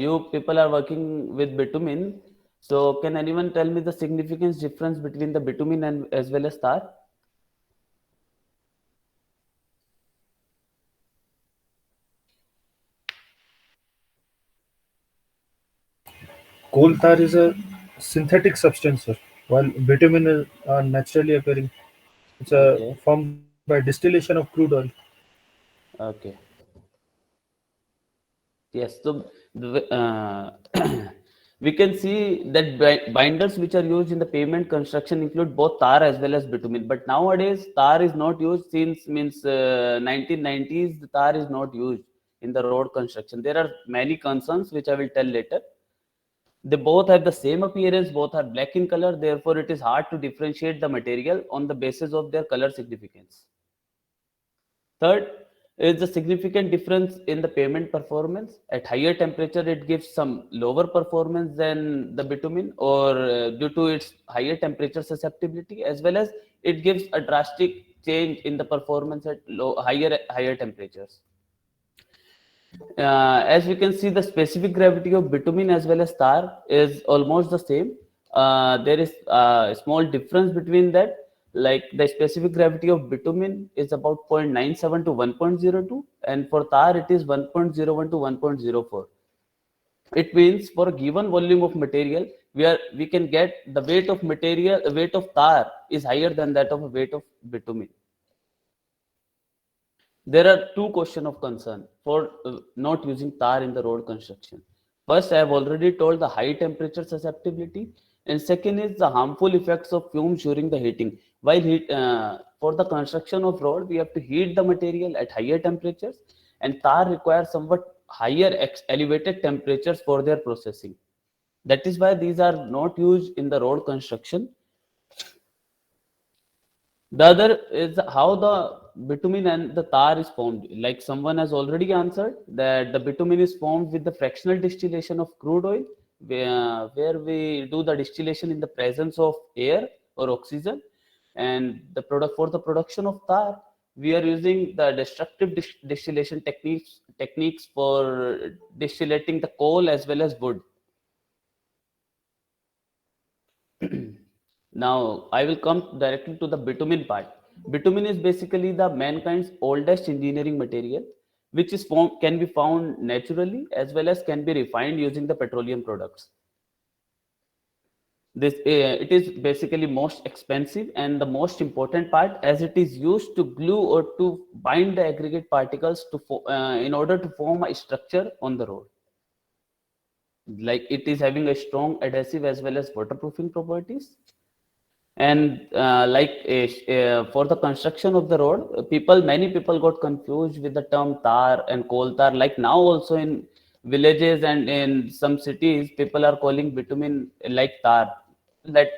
you people are working with bitumen. So can anyone tell me the significance difference between the bitumen and as well as tar? Coal tar is a synthetic substance, sir, while bitumen is naturally occurring. It's Okay. formed by distillation of crude oil. Okay. Yes. So we can see that binders which are used in the pavement construction include both tar as well as bitumen. But nowadays tar is not used since means 1990s. The tar is not used in the road construction. There are many concerns which I will tell later. They both have the same appearance, both are black in color, therefore it is hard to differentiate the material on the basis of their color significance. Third is the significant difference in the pavement performance. At higher temperature, it gives some lower performance than the bitumen, or due to its higher temperature susceptibility, as well as it gives a drastic change in the performance at higher temperatures. As we can see, the specific gravity of bitumen as well as tar is almost the same. There is a small difference between that. Like the specific gravity of bitumen is about 0.97 to 1.02, and for tar it is 1.01 to 1.04. It means for a given volume of material, we can get the weight of tar is higher than that of a weight of bitumen. There are two questions of concern for not using tar in the road construction. First, I have already told the high temperature susceptibility, and second is the harmful effects of fumes during the heating. For the construction of road, we have to heat the material at higher temperatures, and tar requires somewhat higher elevated temperatures for their processing. That is why these are not used in the road construction. The other is how the bitumen and the tar is formed. Like someone has already answered that the bitumen is formed with the fractional distillation of crude oil, where we do the distillation in the presence of air or oxygen. And the product for the production of tar, we are using the destructive distillation techniques for distillating the coal as well as wood. Now, I will come directly to the bitumen part. Bitumen is basically the mankind's oldest engineering material, which can be found naturally as well as can be refined using the petroleum products. It is basically most expensive and the most important part, as it is used to glue or to bind the aggregate particles in order to form a structure on the road. Like it is having a strong adhesive as well as waterproofing properties. And for the construction of the road, many people got confused with the term tar and coal tar. Like now also in villages and in some cities, people are calling bitumen like tar. That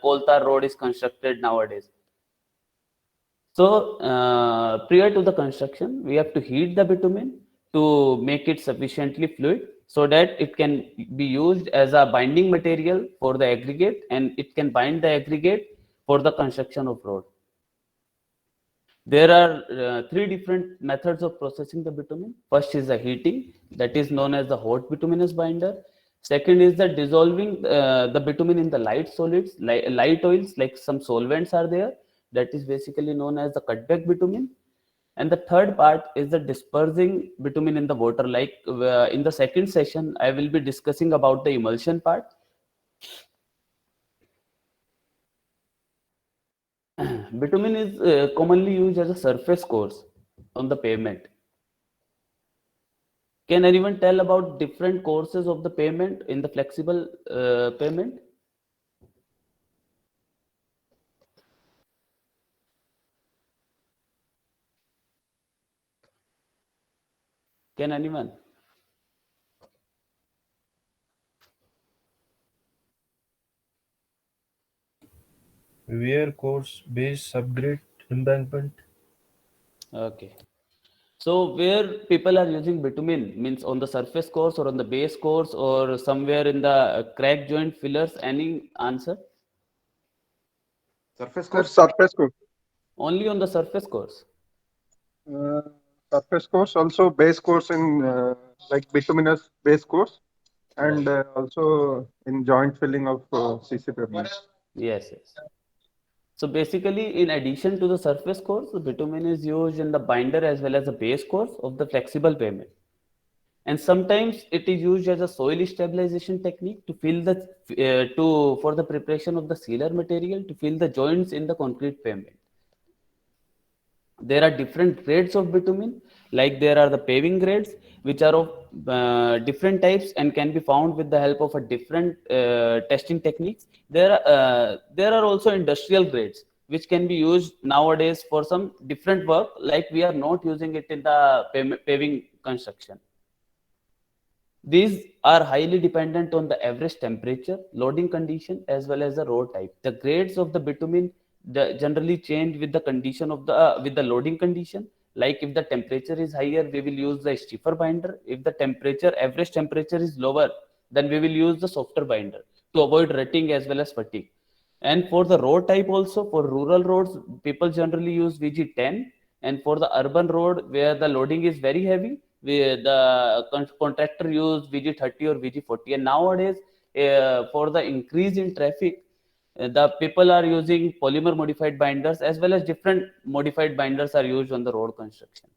coal tar road is constructed nowadays. So prior to the construction, we have to heat the bitumen to make it sufficiently fluid so that it can be used as a binding material for the aggregate, and it can bind the aggregate for the construction of road. There are three different methods of processing the bitumen. First is the heating, that is known as the hot bituminous binder. Second is the dissolving the bitumen in the light solids, light oils, like some solvents are there. That is basically known as the cutback bitumen. And the third part is the dispersing bitumen in the water. Like in the second session, I will be discussing about the emulsion part. Bitumen is commonly used as a surface course on the pavement. Can anyone tell about different courses of the pavement in the flexible pavement? Can anyone? Wear course, base, subgrade, embankment. Okay. So where people are using bitumen means on the surface course or on the base course or somewhere in the crack joint fillers. Any answer? Surface Sir, course. surface course. Only on the surface course. Uh, Surface course, also base course in like bituminous base course. and also in joint filling of CC pavements. Yes, yes. So basically, in addition to the surface course, the bitumen is used in the binder as well as the base course of the flexible pavement. And sometimes it is used as a soil stabilization technique to fill the to for the preparation of the sealer material to fill the joints in the concrete pavement. There are different grades of bitumen, like there are the paving grades, which are of different types and can be found with the help of a different testing techniques. There are also industrial grades which can be used nowadays for some different work, like we are not using it in the paving construction. These are highly dependent on the average temperature, loading condition, as well as the road type. The grades of the bitumen generally change with the condition of the with the loading condition. Like if the temperature is higher, we will use the stiffer binder. If the temperature average temperature is lower, then we will use the softer binder to avoid rutting as well as fatigue. And for the road type also, for rural roads, people generally use VG10, and for the urban road where the loading is very heavy, the contractor use VG30 or VG40. And nowadays, for the increase in traffic, the people are using polymer modified binders as well as different modified binders are used on the road construction.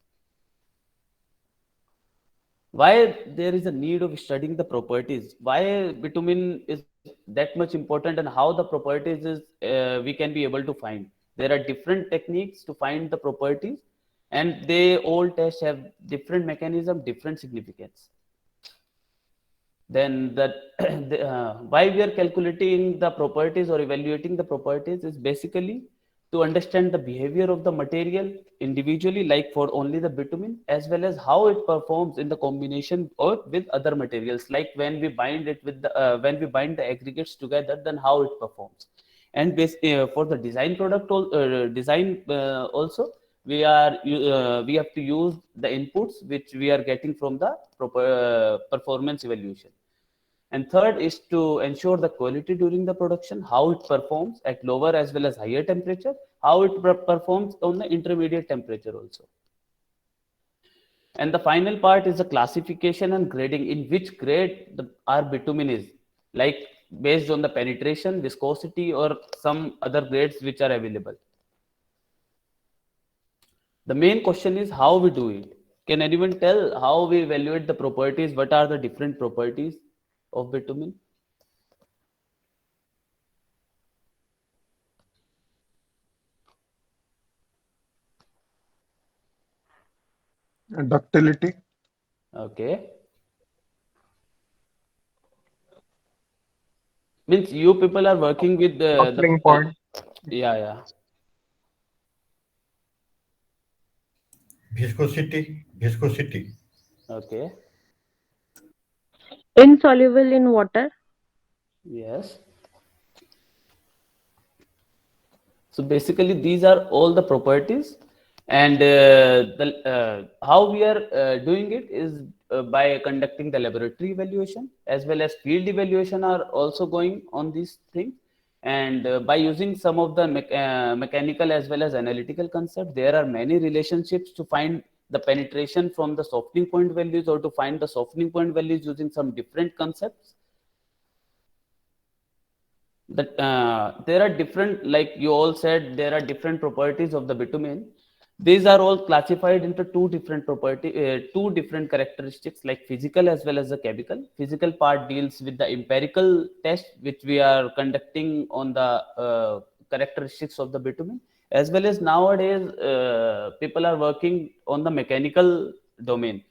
Why there is a need of studying the properties, why bitumen is that much important, and how the properties is we can be able to find. There are different techniques to find the properties, and they all tests have different mechanism, different significance. Then that why we are calculating the properties or evaluating the properties is basically to understand the behavior of the material individually, like for only the bitumen, as well as how it performs in the combination or with other materials, like when we bind it with the when we bind the aggregates together, then how it performs. And for the design product design also, we have to use the inputs which we are getting from the proper performance evaluation. And third is to ensure the quality during the production, how it performs at lower as well as higher temperature, how it performs on the intermediate temperature also. And the final part is the classification and grading, in which grade our bitumen is, like based on the penetration, viscosity, or some other grades which are available. The main question is how we do it. Can anyone tell how we evaluate the properties? What are the different properties of bitumen? Ductility, Okay. Means you people are working with coupling the point, yeah, yeah. Viscosity. Okay. Insoluble in water. Yes. So basically, these are all the properties, and how we are doing it is by conducting the laboratory evaluation as well as field evaluation are also going on these things, and by using some of the mechanical as well as analytical concepts, there are many relationships to find the penetration from the softening point values, or to find the softening point values using some different concepts. That there are different, like you all said, there are different properties of the bitumen. These are all classified into two different characteristics, like physical as well as the chemical. Physical part deals with the empirical test which we are conducting on the characteristics of the bitumen, as well as nowadays people are working on the mechanical domain,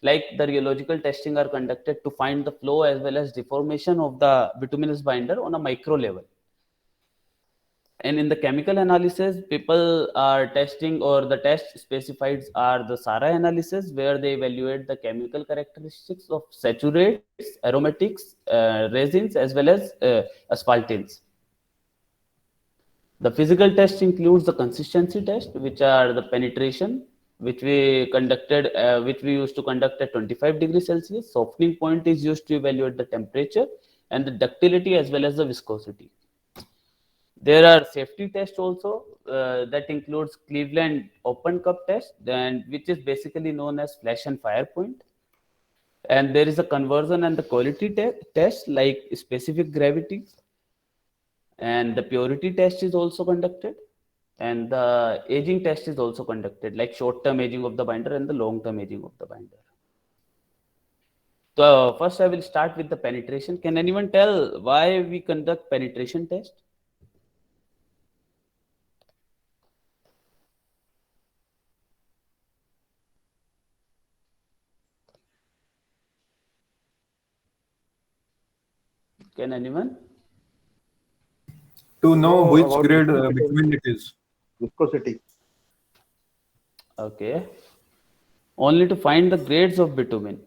like the rheological testing are conducted to find the flow as well as deformation of the bituminous binder on a micro level. And in the chemical analysis, people are testing, or the test specified are the SARA analysis, where they evaluate the chemical characteristics of saturates, aromatics, resins, as well as asphaltenes. The physical test includes the consistency test, which are the penetration, which we used to conduct at 25 degrees Celsius. Softening point is used to evaluate the temperature, and the ductility as well as the viscosity. There are safety tests also that includes Cleveland Open Cup test, and which is basically known as flash and fire point. And there is a conversion and the quality test like specific gravity, and the purity test is also conducted, and the aging test is also conducted, like short term aging of the binder and the long term aging of the binder. So first I will start with the penetration. Can anyone tell why we conduct penetration test? Can anyone? To To know know which about grade viscosity. bitumen it is. Viscosity. Okay. Only to find the grades of bitumen.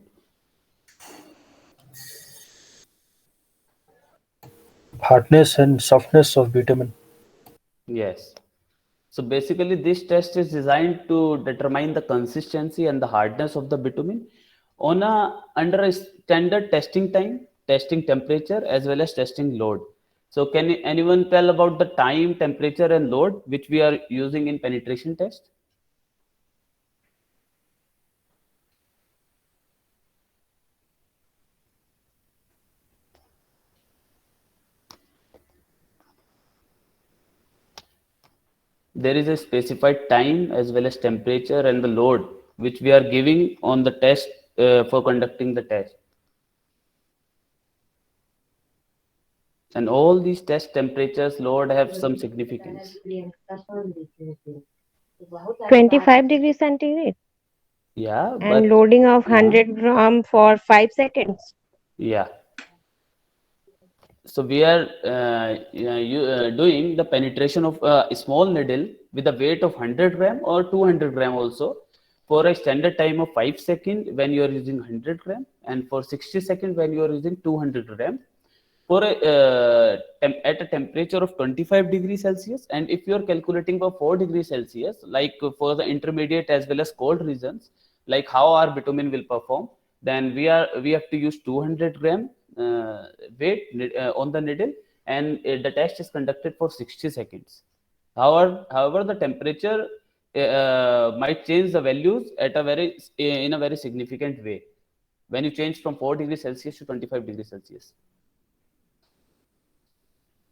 Hardness and softness of bitumen. Yes. So basically, this test is designed to determine the consistency and the hardness of the bitumen on under a standard testing time, testing temperature, as well as testing load. So can anyone tell about the time, temperature, and load which we are using in penetration test? There is a specified time as well as temperature and the load which we are giving on the test for conducting the test. And all these test temperatures, load have some significance. 25 degrees centigrade Yeah, and but loading of uh, 100 gram for 5 seconds. yeah. So we are doing the penetration of a small needle with a weight of 100 gram or 200 gram also for a standard time of 5 seconds when you are using 100 gram, and for 60 seconds when you are using 200 gram for at a temperature of 25 degrees Celsius. And if you are calculating for 4 degrees Celsius, like for the intermediate as well as cold regions, like how our bitumen will perform, then we have to use 200 gram weight on the needle, and the test is conducted for 60 seconds. However, the temperature might change the values at a very in a very significant way when you change from 4 degrees Celsius to 25 degrees Celsius.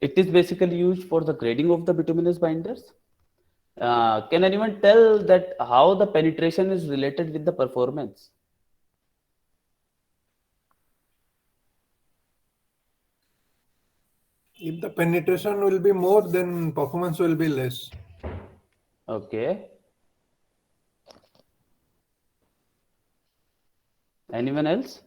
It is basically used for the grading of the bituminous binders. Can anyone tell that how the penetration is related with the performance? If the penetration will be more, then performance will be less. Okay. Anyone else?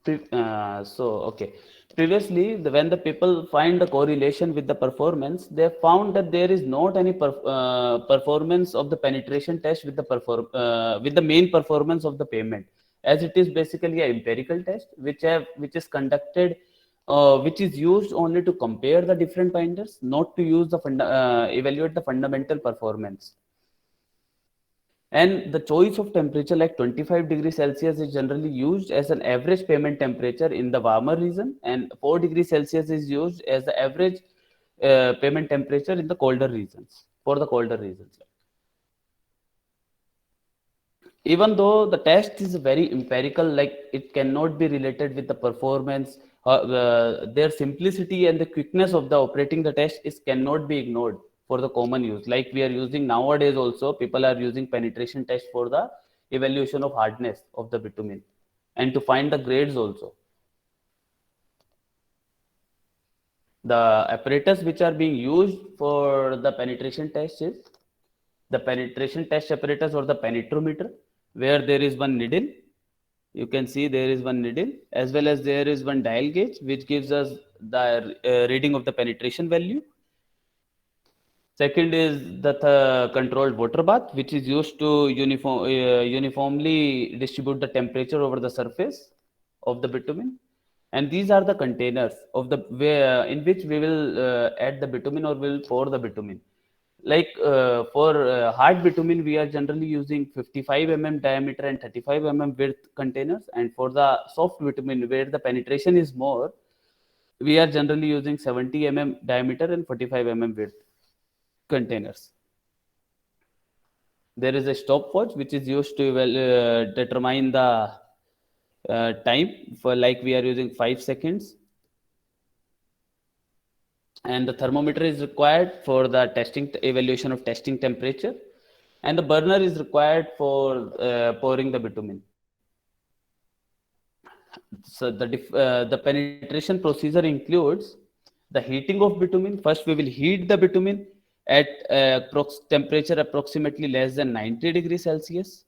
Okay. Previously, when the people find the correlation with the performance, they found that there is not any performance of the penetration test with the with the main performance of the payment, as it is basically a empirical test which is conducted, which is used only to compare the different binders, not to use the evaluate the fundamental performance. And the choice of temperature like 25 degrees Celsius is generally used as an average payment temperature in the warmer region, and 4 degrees Celsius is used as the average payment temperature in the colder regions, for the colder regions. Even though the test is very empirical, like it cannot be related with the performance, their simplicity and the quickness of the operating the test is cannot be ignored for the common use. Like we are using nowadays also, people are using penetration test for the evaluation of hardness of the bitumen and to find the grades also. The apparatus which are being used for the penetration test is the penetration test apparatus or the penetrometer, where there is one needle. You can see there is one needle, as well as there is one dial gauge which gives us the reading of the penetration value. Second is the controlled water bath, which is used to uniformly distribute the temperature over the surface of the bitumen. And these are the containers of the in which we will add the bitumen or will pour the bitumen. Like for hard bitumen, we are generally using 55 diameter and 35 width containers. And for the soft bitumen, where the penetration is more, We are generally using 70 diameter and 45 width containers. There is a stopwatch which is used to determine the time, for like we are using 5 seconds. And the thermometer is required for the testing evaluation of testing temperature, and the burner is required for pouring the bitumen. So the penetration procedure includes the heating of bitumen. First, we will heat the bitumen at temperature approximately less than 90 degrees Celsius,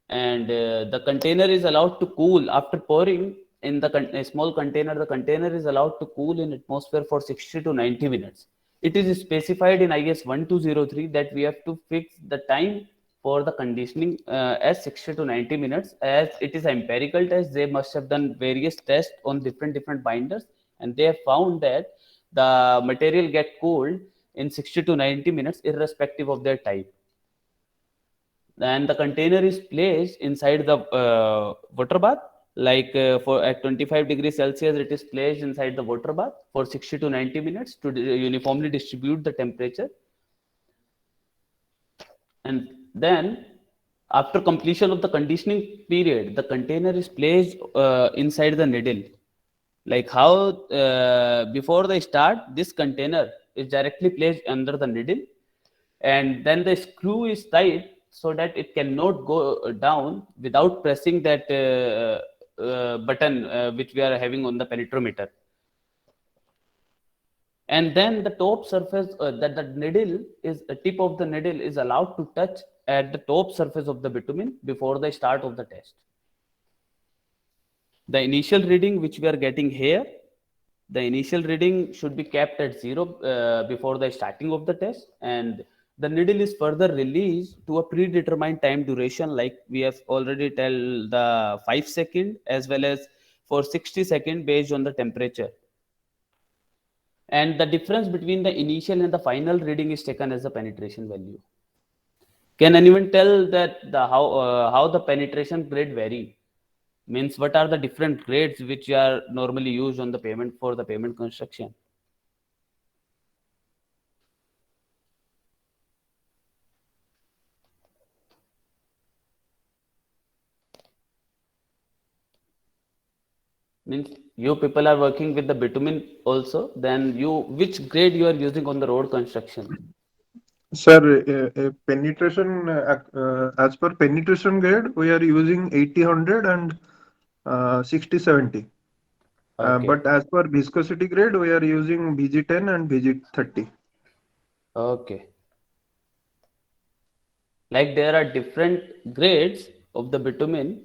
and the container is allowed to cool after pouring in the a small container. The container is allowed to cool in atmosphere for 60 to 90 minutes. It is specified in IS 1203 that we have to fix the time for the conditioning as 60 to 90 minutes. As it is an empirical test, they must have done various tests on different binders, and they have found that the material get cooled in 60 to 90 minutes irrespective of their type. And the container is placed inside the water bath, like for at 25 degrees Celsius it is placed inside the water bath for 60 to 90 minutes to uniformly distribute the temperature. And then after completion of the conditioning period, the container is placed inside the needle. Like how before the start, this container is directly placed under the needle, and then the screw is tight so that it cannot go down without pressing that button which we are having on the penetrometer. And then the top surface that the needle is the tip of the needle is allowed to touch at the top surface of the bitumen before the start of the test. The initial reading which we are getting here, the initial reading should be kept at 0 before the starting of the test, and the needle is further released to a predetermined time duration, like we have already tell the 5 second as well as for 60 second based on the temperature. And the difference between the initial and the final reading is taken as the penetration value. Can anyone tell that the how the penetration grade vary? Means what are the different grades which are normally used on the pavement for the pavement construction? Means you people are working with the bitumen also, then you which grade you are using on the road construction? Sir, penetration, as per penetration grade, we are using 80-100 and 60-70. Okay. But as per viscosity grade, we are using VG10 and VG30. Okay. Like there are different grades of the bitumen,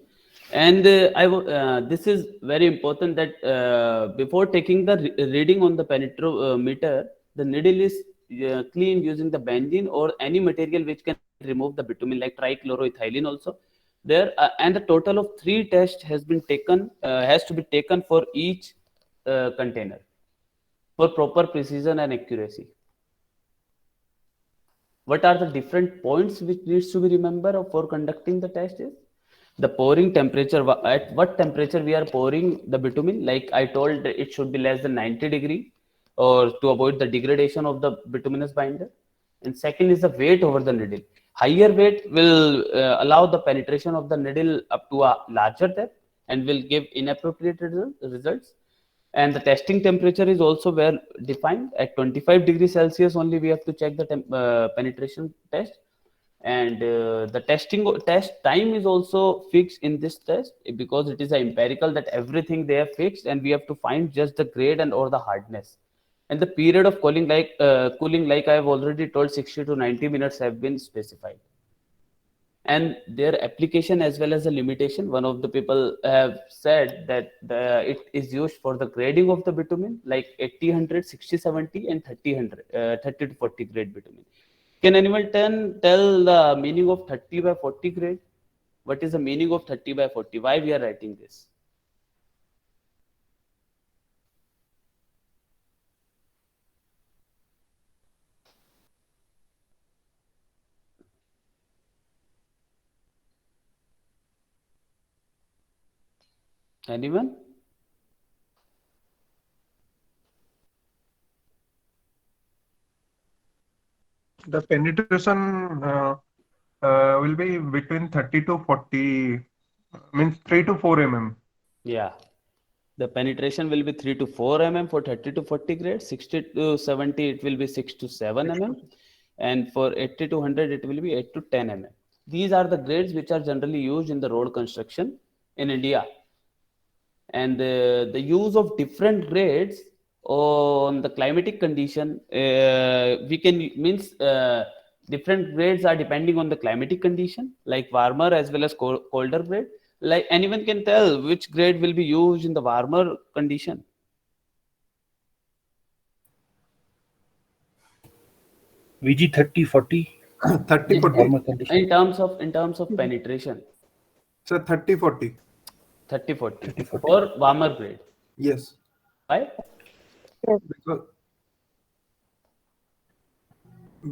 and this is very important that before taking the reading on the penetrometer, the needle is cleaned using the benzene or any material which can remove the bitumen, like trichloroethylene also. There and the total of 3 tests has to be taken for each container for proper precision and accuracy. What are the different points which needs to be remembered for conducting the test is the pouring temperature. At what temperature we are pouring the bitumen? Like I told, it should be less than 90 degree or to avoid the degradation of the bituminous binder. And second is the weight over the needle. Higher weight will allow the penetration of the needle up to a larger depth and will give inappropriate results. And the testing temperature is also well defined. At 25 degrees Celsius only we have to check the penetration test. And the test time is also fixed in this test, because it is a empirical that everything they have fixed, and we have to find just the grade and or the hardness. And the period of cooling, like I have already told, 60 to 90 minutes have been specified. And their application as well as the limitation, one of the people have said that it is used for the grading of the bitumen, like 80, 100, 60, 70 and 30, 30 to 40 grade bitumen. Can anyone tell the meaning of 30 by 40 grade? What is the meaning of 30 by 40? Why we are writing this? Anyone? The penetration will be between 30 to 40, means 3 to 4 mm. Yeah. The penetration will be 3 to 4 mm for 30 to 40 grade, 60 to 70 it will be 6 to 7 mm, and for 80 to 100 it will be 8 to 10 mm. These are the grades which are generally used in the road construction in India. And the use of different grades on the climatic condition, we can means different grades are depending on the climatic condition, like warmer as well as colder grade. Like anyone can tell which grade will be used in the warmer condition. VG 3040 30, 40. normal condition. In terms of penetration, So 30, 40. 30 40 30, 40. for warmer grade. Yes. Why?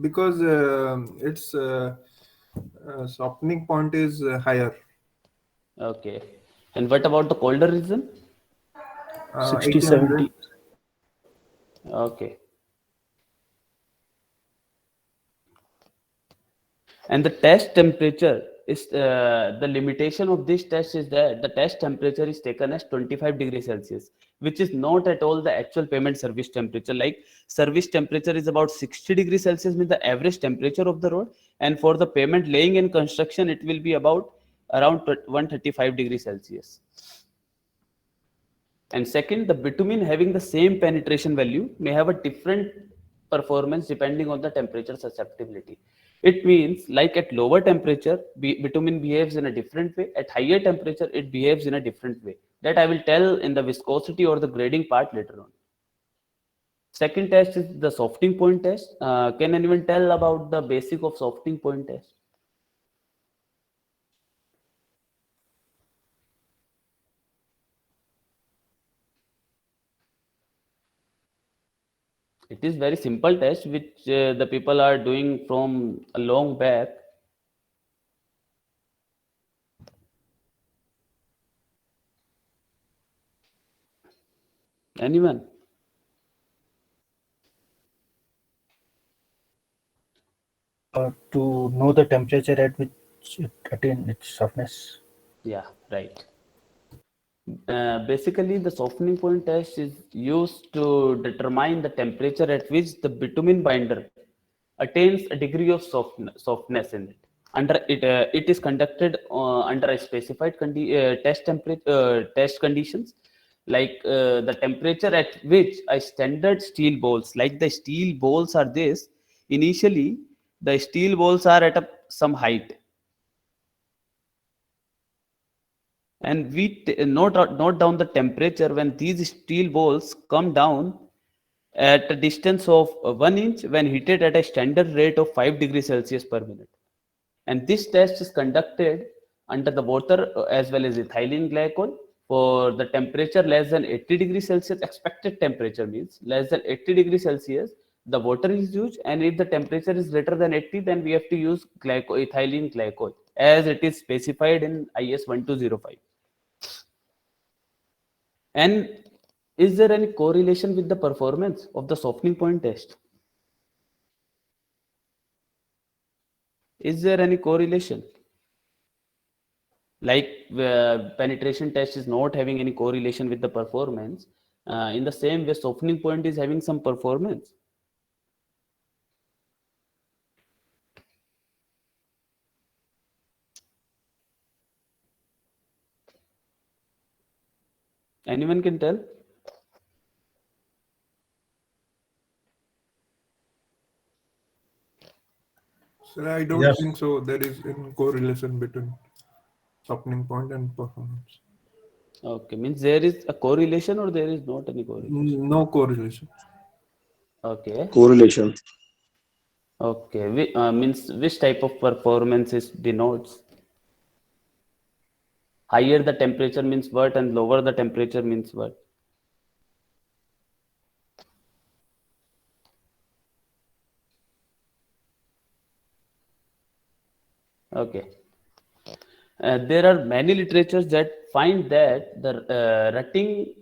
Because its softening point is higher. Okay. And what about the colder region? 60, 1800. 70. Okay. And the test temperature is the limitation of this test is that the test temperature is taken as 25 degrees Celsius, which is not at all the actual payment service temperature. Like service temperature is about 60 degrees Celsius, means the average temperature of the road, and for the payment laying and construction it will be about around 135 degrees Celsius. And second, the bitumen having the same penetration value may have a different performance depending on the temperature susceptibility. It means like at lower temperature, bitumen behaves in a different way. At higher temperature, it behaves in a different way. That I will tell in the viscosity or the grading part later on. Second test is the softening point test. Can anyone tell about the basic of softening point test? It is very simple test which the people are doing from a long back. Anyone? To know the temperature at which it attain its softness. Yeah, right. Basically, the softening point test is used to determine the temperature at which the bitumen binder attains a degree of softness in it. It is conducted under a specified test conditions, like the temperature at which a standard steel balls, like the steel balls are this. Initially, the steel balls are at some height, and we note down the temperature when these steel balls come down at a distance of 1 inch when heated at a standard rate of 5 degrees Celsius per minute. And this test is conducted under the water as well as ethylene glycol for the temperature less than 80 degrees Celsius. Expected temperature means less than 80 degrees Celsius, the water is used, and if the temperature is greater than 80, then we have to use ethylene glycol as it is specified in IS 1205. And is there any correlation with the performance of the softening point test? Is there any correlation? Like penetration test is not having any correlation with the performance. In the same way, softening point is having some performance. Anyone can tell? So I don't Yes. think so. There is a correlation between softening point and performance. Okay, means there is a correlation or there is not any correlation? No correlation. Okay. Correlation. Okay. Means which type of performance is denotes? Higher the temperature means what, and lower the temperature means what? Okay. There are many literatures that find that the rutting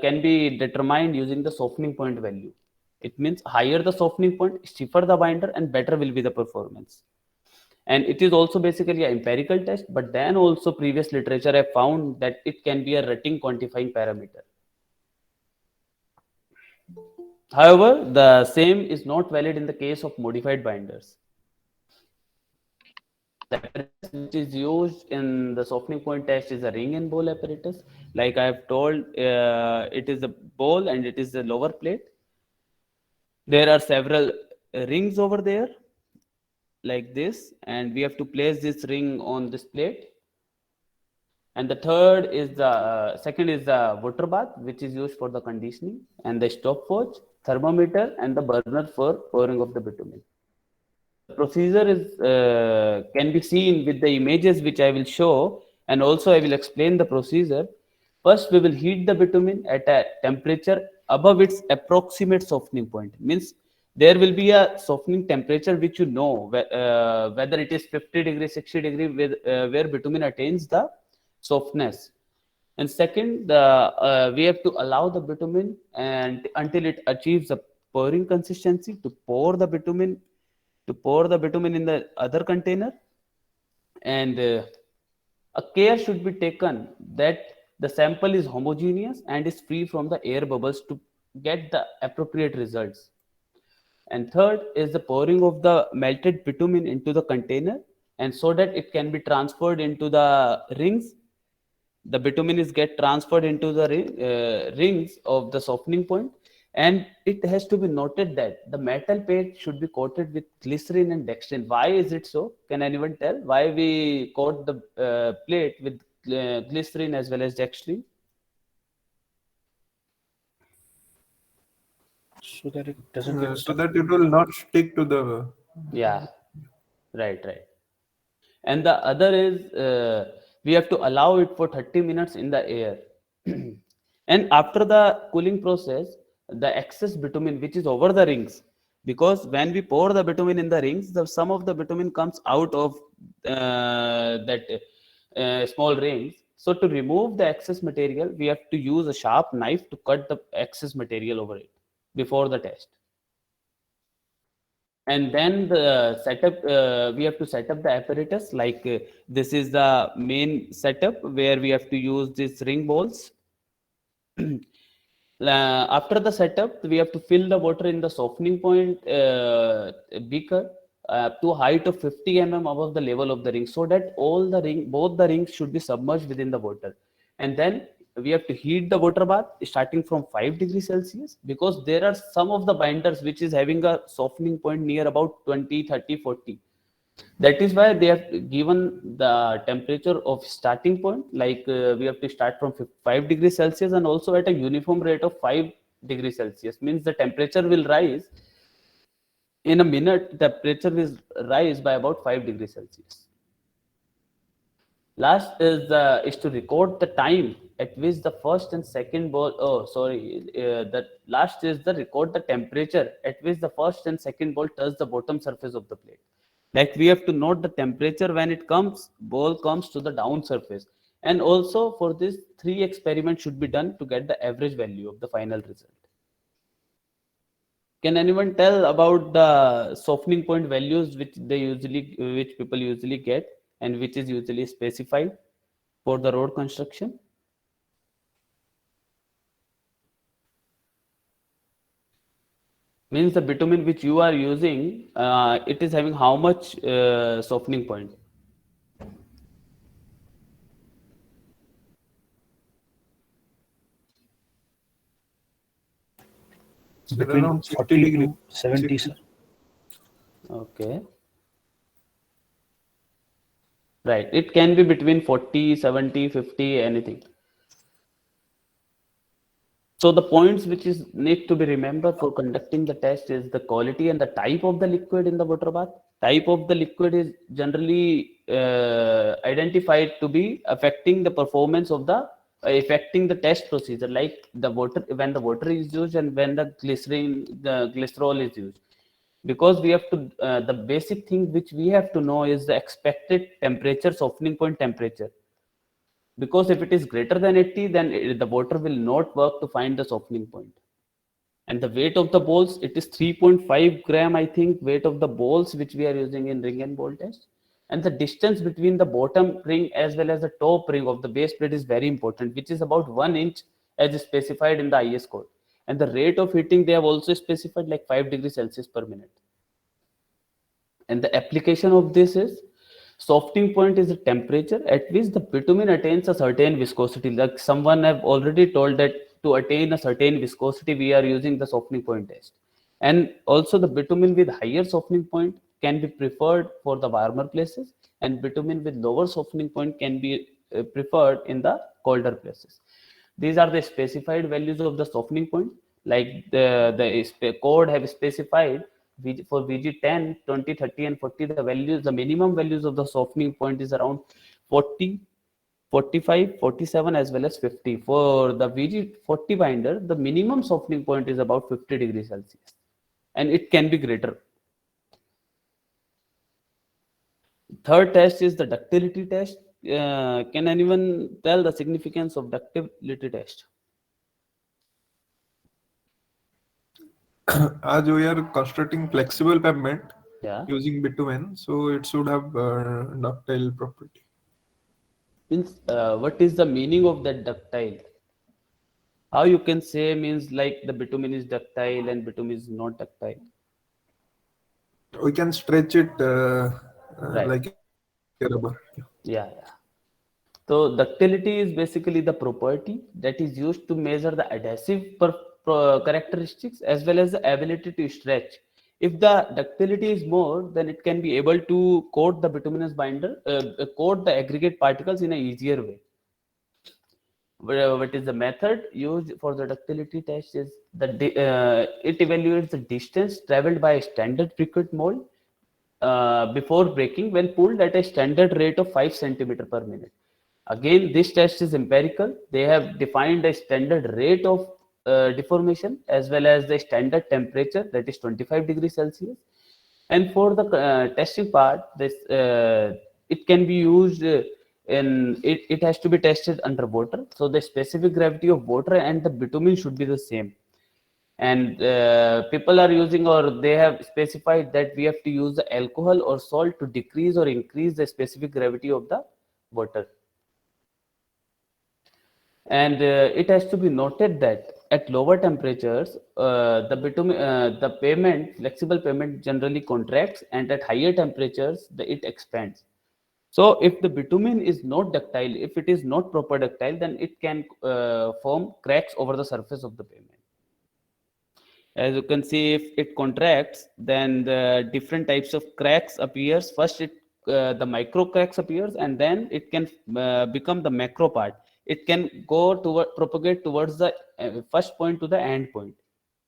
can be determined using the softening point value. It means higher the softening point, stiffer the binder, and better will be the performance. And it is also basically an empirical test, but then also previous literature have found that it can be a rating quantifying parameter. However, the same is not valid in the case of modified binders. The apparatus which is used in the softening point test is a ring and ball apparatus. Like I have told, it is a ball and it is the lower plate. There are several rings over there like this, and we have to place this ring on this plate. And the third is the second is the water bath, which is used for the conditioning, and the stopwatch, thermometer, and the burner for pouring of the bitumen. The procedure is can be seen with the images which I will show, and also I will explain the procedure. First, we will heat the bitumen at a temperature above its approximate softening point. Means there will be a softening temperature which you know whether it is 50 degrees, 60 degrees, where bitumen attains the softness. And second, we have to allow the bitumen and until it achieves a pouring consistency to pour the bitumen in the other container. And a care should be taken that the sample is homogeneous and is free from the air bubbles to get the appropriate results. And third is the pouring of the melted bitumen into the container, and so that it can be transferred into the rings. The bitumen is get transferred into the rings of the softening point. And it has to be noted that the metal plate should be coated with glycerin and dextrin. Why is it so? Can anyone tell why we coat the plate with glycerin as well as dextrin? So that it doesn't get So stuck. that it will not stick to the. Yeah, right. And the other is we have to allow it for 30 minutes in the air. And after the cooling process, the excess bitumen which is over the rings, because when we pour the bitumen in the rings, some of the bitumen comes out of that small rings. So to remove the excess material, we have to use a sharp knife to cut the excess material over it before the test. And then the setup, we have to set up the apparatus. Like this is the main setup where we have to use these ring balls. After the setup, we have to fill the water in the softening point beaker to a height of 50 mm above the level of the ring, so that both the rings should be submerged within the water. And then we have to heat the water bath starting from 5 degrees Celsius, because there are some of the binders which is having a softening point near about 20, 30, 40. That is why they have given the temperature of starting point, like we have to start from 5 degrees Celsius, and also at a uniform rate of 5 degrees Celsius. Means the temperature will rise in a minute. Temperature will rise by about 5 degrees Celsius. Last is to record the time at which the first and second ball. Oh, sorry. The last is the record the temperature at which the first and second ball touch the bottom surface of the plate. Like we have to note the temperature when ball comes to the down surface. And also for this, 3 experiments should be done to get the average value of the final result. Can anyone tell about the softening point values which people usually get and which is usually specified for the road construction? Means the bitumen which you are using, it is having how much softening point? Between Around 60 40 degrees. to 70, 60. sir. Okay. Right. It can be between 40, 70, 50, anything. So the points which is need to be remembered for conducting the test is the quality and the type of the liquid in the water bath. Type of the liquid is generally identified to be affecting the performance of affecting the test procedure, like the water, when the water is used and when the glycerol is used. Because we have to, the basic thing which we have to know is the expected temperature, softening point temperature. Because if it is greater than 80, then the water will not work to find the softening point. And the weight of the balls, it is 3.5 gram, I think, weight of the balls which we are using in ring and ball test. And the distance between the bottom ring as well as the top ring of the base plate is very important, which is about 1 inch as specified in the IS code. And the rate of heating, they have also specified like 5 degrees Celsius per minute. And the application of this is, softening point is the temperature at which the bitumen attains a certain viscosity. Like someone have already told that to attain a certain viscosity, we are using the softening point test. And also the bitumen with higher softening point can be preferred for the warmer places, and bitumen with lower softening point can be preferred in the colder places. These are the specified values of the softening point. Like the code have specified for VG10, 20, 30, and 40, the values, the minimum values of the softening point is around 40, 45, 47, as well as 50. For the VG40 binder, the minimum softening point is about 50 degrees Celsius, and it can be greater. Third test is the ductility test. Can anyone tell the significance of ductility test? As we are constructing flexible pavement Yeah. using bitumen, so it should have ductile property. Means what is the meaning of that ductile? How you can say, means like the bitumen is ductile and bitumen is not ductile? We can stretch it Right. like a rubber. Yeah. So ductility is basically the property that is used to measure the adhesive characteristics as well as the ability to stretch. If the ductility is more, then it can be able to coat the bituminous binder, coat the aggregate particles in a easier way. What is the method used for the ductility test is it evaluates the distance traveled by a standard briquette mold before breaking when pulled at a standard rate of 5 centimeter per minute. Again, this test is empirical. They have defined a standard rate of deformation as well as the standard temperature, that is 25 degrees Celsius. And for the testing part, it can be used it has to be tested under water. So the specific gravity of water and the bitumen should be the same. And people are using, or they have specified that we have to use the alcohol or salt to decrease or increase the specific gravity of the water. And it has to be noted that at lower temperatures, the flexible pavement generally contracts, and at higher temperatures, it expands. So if the bitumen is not ductile, if it is not proper ductile, then it can form cracks over the surface of the pavement. As you can see, if it contracts, then the different types of cracks appears. First, the micro cracks appears, and then it can become the macro part. It can go propagate towards the first point to the end point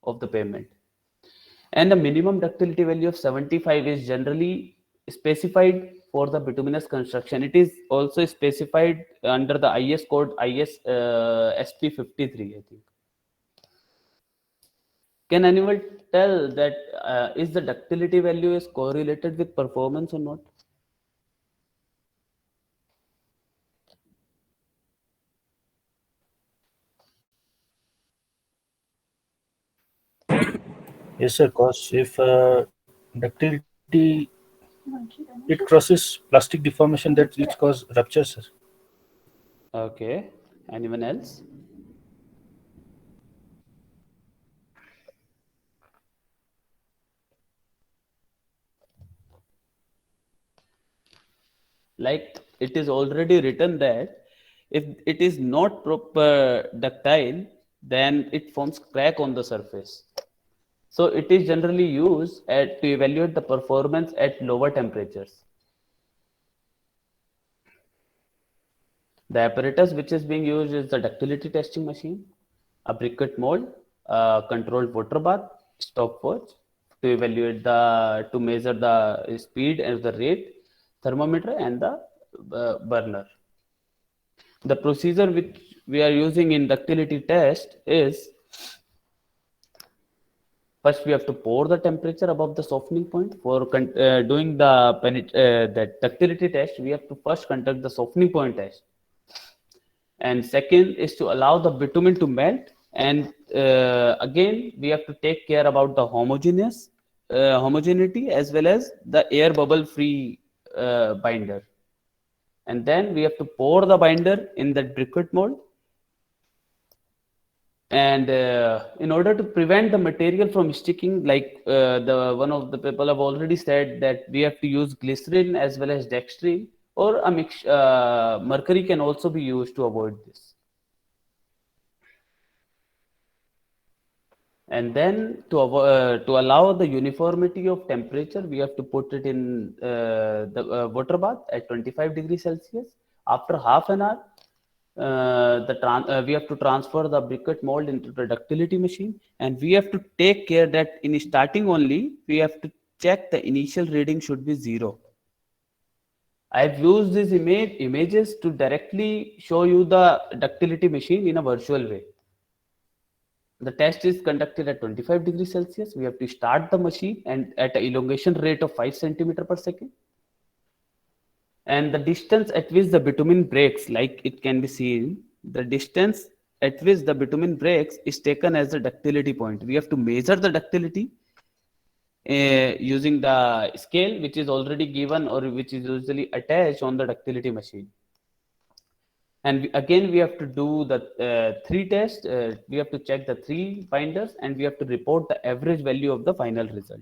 of the pavement. And the minimum ductility value of 75 is generally specified for the bituminous construction. It is also specified under the IS code IS SP53, I think. Can anyone tell that is the ductility value is correlated with performance or not? Yes, sir. Because if ductility it crosses plastic deformation, that it cause rupture, sir. Okay. Anyone else? Like it is already written that if it is not proper ductile, then it forms crack on the surface. So it is generally used to evaluate the performance at lower temperatures. The apparatus which is being used is the ductility testing machine, a briquette mold, a controlled water bath, stopwatch to evaluate to measure the speed and the rate, thermometer, and the burner. The procedure which we are using in ductility test is, first we have to pour the temperature above the softening point. For doing the ductility test, we have to first conduct the softening point test. And second is to allow the bitumen to melt. And again, we have to take care about the homogeneity as well as the air bubble free binder. And then we have to pour the binder in the briquette mold. And in order to prevent the material from sticking, like the one of the people have already said that we have to use glycerin as well as dextrin, or a mix. Mercury can also be used to avoid this. And then to allow the uniformity of temperature, we have to put it in the water bath at 25 degrees Celsius. After half an hour, we have to transfer the briquette mold into the ductility machine, and we have to take care that in starting only, we have to check the initial reading should be 0. I've used these images to directly show you the ductility machine in a virtual way. The test is conducted at 25 degrees Celsius. We have to start the machine and at an elongation rate of 5 centimeter per second. And the distance at which the bitumen breaks, like it can be seen, the distance at which the bitumen breaks is taken as the ductility point. We have to measure the ductility using the scale which is already given or which is usually attached on the ductility machine. And again, we have to do the 3 tests. We have to check the 3 binders, and we have to report the average value of the final result.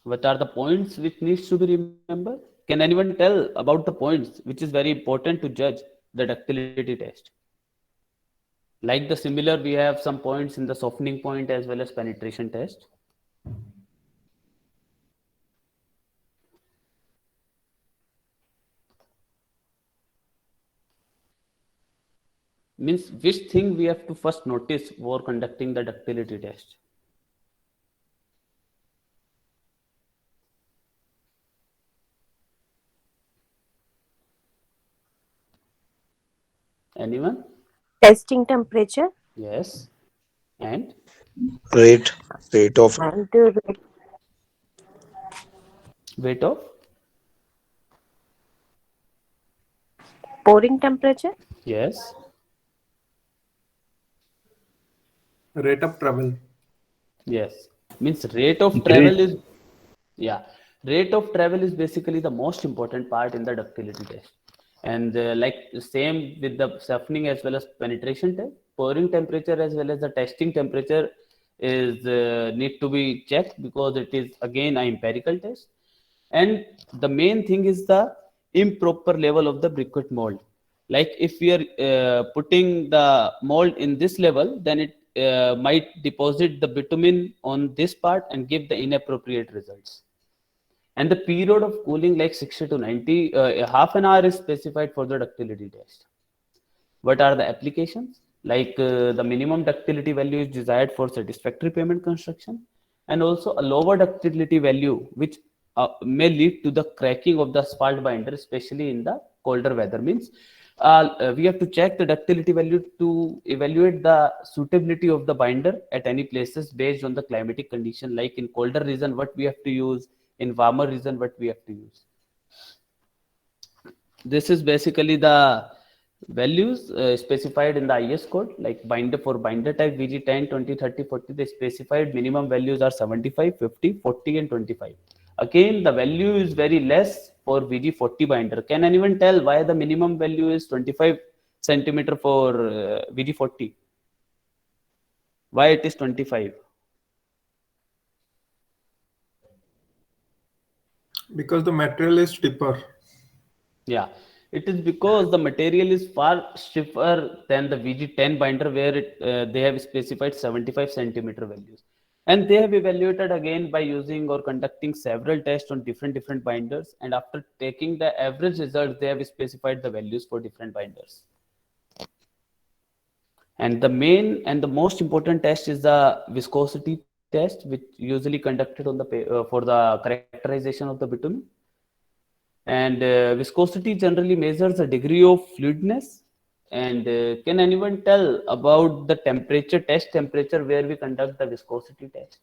What are the points which needs to be remembered? Can anyone tell about the points which is very important to judge the ductility test? Like the similar, we have some points in the softening point as well as penetration test. Means which thing we have to first notice for conducting the ductility test? Anyone? Testing temperature Yes. And Rate of and weight of? pouring temperature. Yes. Rate of travel. Yes. Means rate of Great. travel is, yeah, rate of travel is basically the most important part in the ductility test. And like same with the softening as well as penetration test, pouring temperature as well as the testing temperature is need to be checked because it is again an empirical test. And the main thing is the improper level of the briquette mold. Like if we are putting the mold in this level, then it might deposit the bitumen on this part and give the inappropriate results. And the period of cooling, like 60 to 90, half an hour is specified for the ductility test. What are the applications? Like the minimum ductility value is desired for satisfactory pavement construction, and also a lower ductility value, which may lead to the cracking of the asphalt binder, especially in the colder weather. Means we have to check the ductility value to evaluate the suitability of the binder at any places based on the climatic condition. Like in colder region, what we have to use; in warmer region, what we have to use. This is basically the values specified in the IS code, like binder for binder type VG 10, 20, 30, 40. The specified minimum values are 75, 50, 40, and 25. Again, the value is very less for VG 40 binder. Can anyone tell why the minimum value is 25 centimeter for VG 40? Why it is 25? Because the material is stiffer. Yeah, it is because the material is far stiffer than the VG10 binder, where they have specified 75 centimeter values. And they have evaluated again by using or conducting several tests on different binders. And after taking the average result, they have specified the values for different binders. And the main and the most important test is the viscosity test, which usually conducted on the for the characterization of the bitumen. And viscosity generally measures the degree of fluidness. And can anyone tell about the test temperature where we conduct the viscosity test?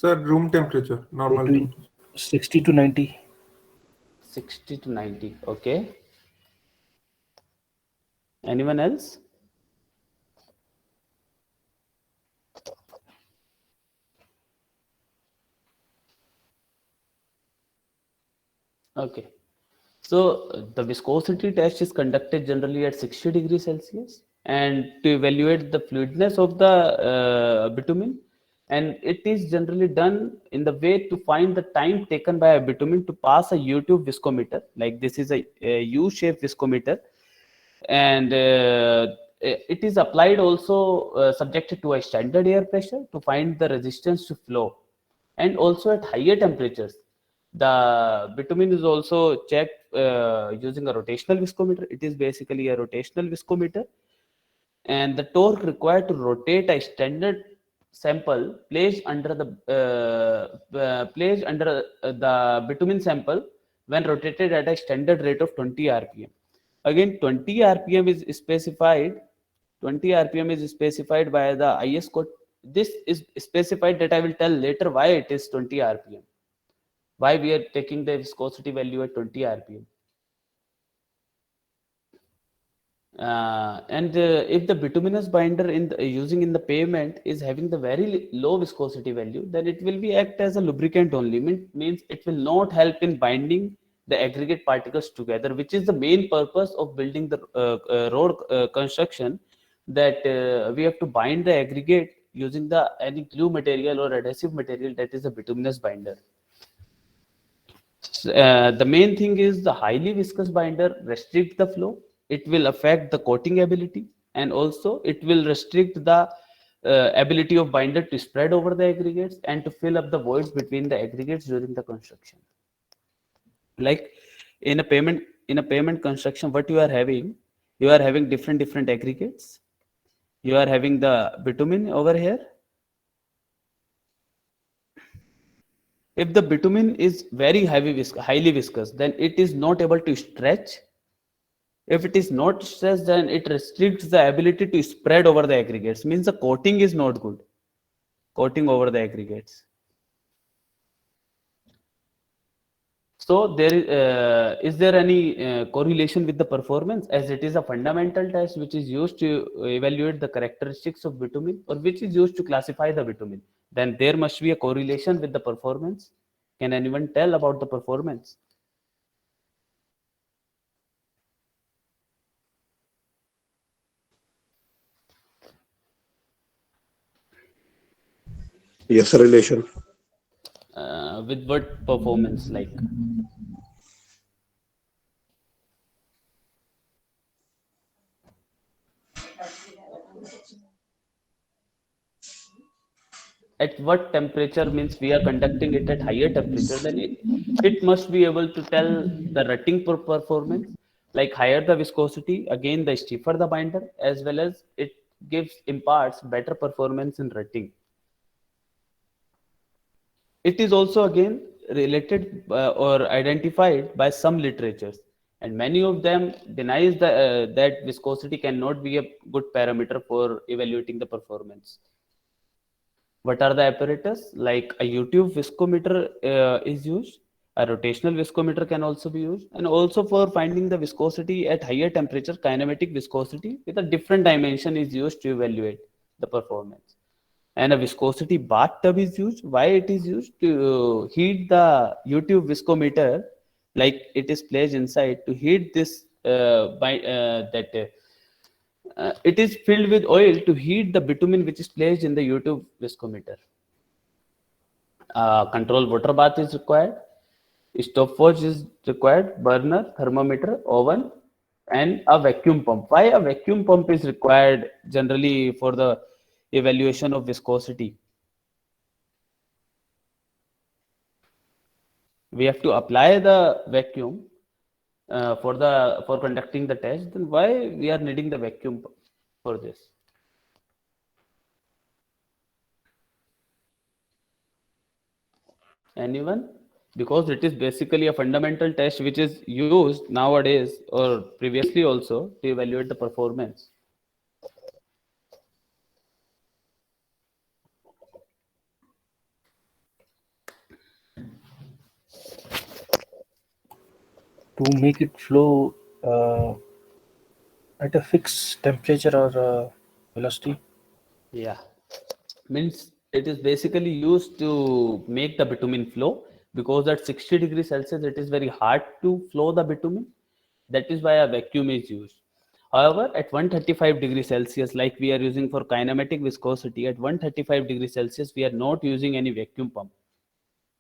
Sir, room temperature, normal between temperature. 60 to 90. 60 to 90. Okay. Anyone else? Okay. So the viscosity test is conducted generally at 60 degrees Celsius and to evaluate the fluidness of the bitumen. And it is generally done in the way to find the time taken by a bitumen to pass a U-tube viscometer. Like this is a U-shaped viscometer, and it is applied also subjected to a standard air pressure to find the resistance to flow, and also at higher temperatures the bitumen is also checked using a rotational viscometer. It is basically a rotational viscometer, and the torque required to rotate a standard sample placed under the bitumen sample when rotated at a standard rate of 20 rpm. Again, 20 rpm is specified. 20 rpm is specified by the IS code. This is specified that I will tell later why it is 20 rpm. Why we are taking the viscosity value at 20 rpm. And if the bituminous binder using in the pavement is having the very low viscosity value, then it will be act as a lubricant only. Means it will not help in binding the aggregate particles together, which is the main purpose of building the road construction. That we have to bind the aggregate using the any glue material or adhesive material, that is a bituminous binder. The main thing is the highly viscous binder restrict the flow. It will affect the coating ability, and also it will restrict the ability of binder to spread over the aggregates and to fill up the voids between the aggregates during the construction. Like in a pavement construction, what you are having different aggregates. You are having the bitumen over here. If the bitumen is very highly viscous, then it is not able to stretch. If it is not stretched, then it restricts the ability to spread over the aggregates. Means the coating is not good. Coating over the aggregates. So is there any correlation with the performance, as it is a fundamental test which is used to evaluate the characteristics of bitumen, or which is used to classify the bitumen? Then there must be a correlation with the performance. Can anyone tell about the performance? Yes, relation. With what performance? Like at what temperature? Means we are conducting it at higher temperature, then it must be able to tell the rutting performance. Like higher the viscosity, again the stiffer the binder, as well as it imparts better performance in rutting. It is also again related or identified by some literatures, and many of them denies that viscosity cannot be a good parameter for evaluating the performance. What are the apparatus? Like a U-tube viscometer is used. A rotational viscometer can also be used, and also for finding the viscosity at higher temperature, kinematic viscosity with a different dimension is used to evaluate the performance. And a viscosity bathtub is used. Why it is used? To heat the U-tube viscometer, like it is placed inside to heat this it is filled with oil to heat the bitumen which is placed in the U-tube viscometer. Control water bath is required. Stopwatch is required. Burner, thermometer, oven, and a vacuum pump. Why a vacuum pump is required generally for the evaluation of viscosity? We have to apply the vacuum for conducting the test. Then why we are needing the vacuum pump for this? Anyone? Because it is basically a fundamental test which is used nowadays or previously also to evaluate the performance. to make it flow at a fixed temperature or velocity? Yeah, means it is basically used to make the bitumen flow, because at 60 degrees Celsius it is very hard to flow the bitumen. That is why a vacuum is used. However, at 135 degrees Celsius, like we are using for kinematic viscosity, at 135 degrees Celsius, we are not using any vacuum pump.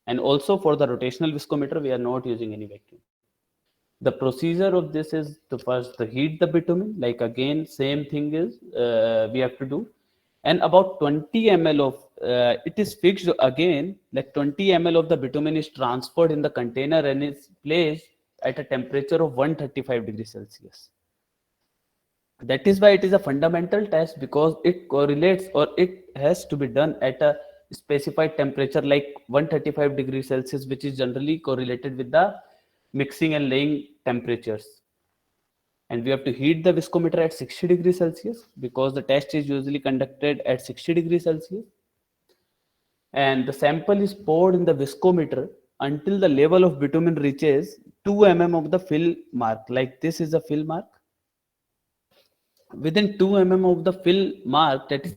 And also for the rotational viscometer, we are not using any vacuum. The procedure of this is to first to heat the bitumen, like again, same thing is we have to do. And about 20 ml of, it is fixed again, like 20 ml of the bitumen is transferred in the container and is placed at a temperature of 135 degrees Celsius. That is why it is a fundamental test, because it correlates, or it has to be done at a specified temperature like 135 degrees Celsius, which is generally correlated with the mixing and laying temperatures. And we have to heat the viscometer at 60 degrees Celsius, because the test is usually conducted at 60 degrees Celsius. And the sample is poured in the viscometer until the level of bitumen reaches 2 mm of the fill mark. Like this is a fill mark. Within 2 mm of the fill mark, that is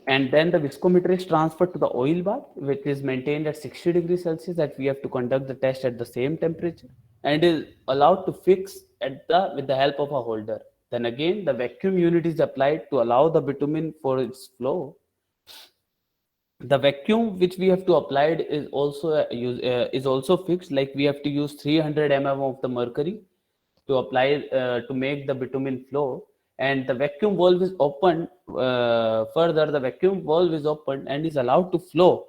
and then the viscometer is transferred to the oil bath, which is maintained at 60 degrees Celsius, that we have to conduct the test at the same temperature, and is allowed to fix at the with the help of a holder. Then again, the vacuum unit is applied to allow the bitumen for its flow. The vacuum which we have to apply is also fixed, like we have to use 300 mm of the mercury to apply to make the bitumen flow. And the vacuum valve is open, further the vacuum valve is open and is allowed to flow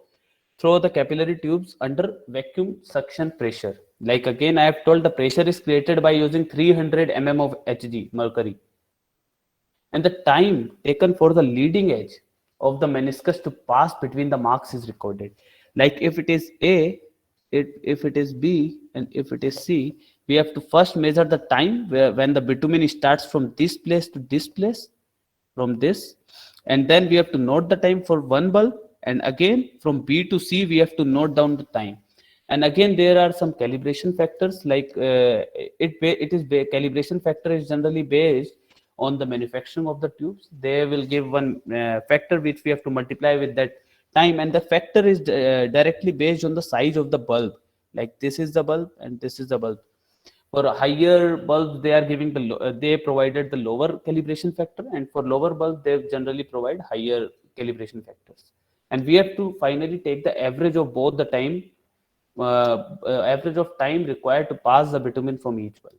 through the capillary tubes under vacuum suction pressure. Like again, I have told, the pressure is created by using 300 mm of Hg mercury, and the time taken for the leading edge of the meniscus to pass between the marks is recorded. Like if it is A, if it is B, and if it is C, we have to first measure the time when the bitumen starts from this place to this place, from this, and then we have to note the time for one bulb, and again from B to C we have to note down the time. And again, there are some calibration factors, like calibration factor is generally based on the manufacturing of the tubes. They will give one factor which we have to multiply with that time, and the factor is directly based on the size of the bulb. Like this is the bulb and this is the bulb. For a higher bulbs, they are giving they provided the lower calibration factor, and for lower bulbs they generally provide higher calibration factors. And we have to finally take the average of both the time, average of time required to pass the bitumen from each bulb.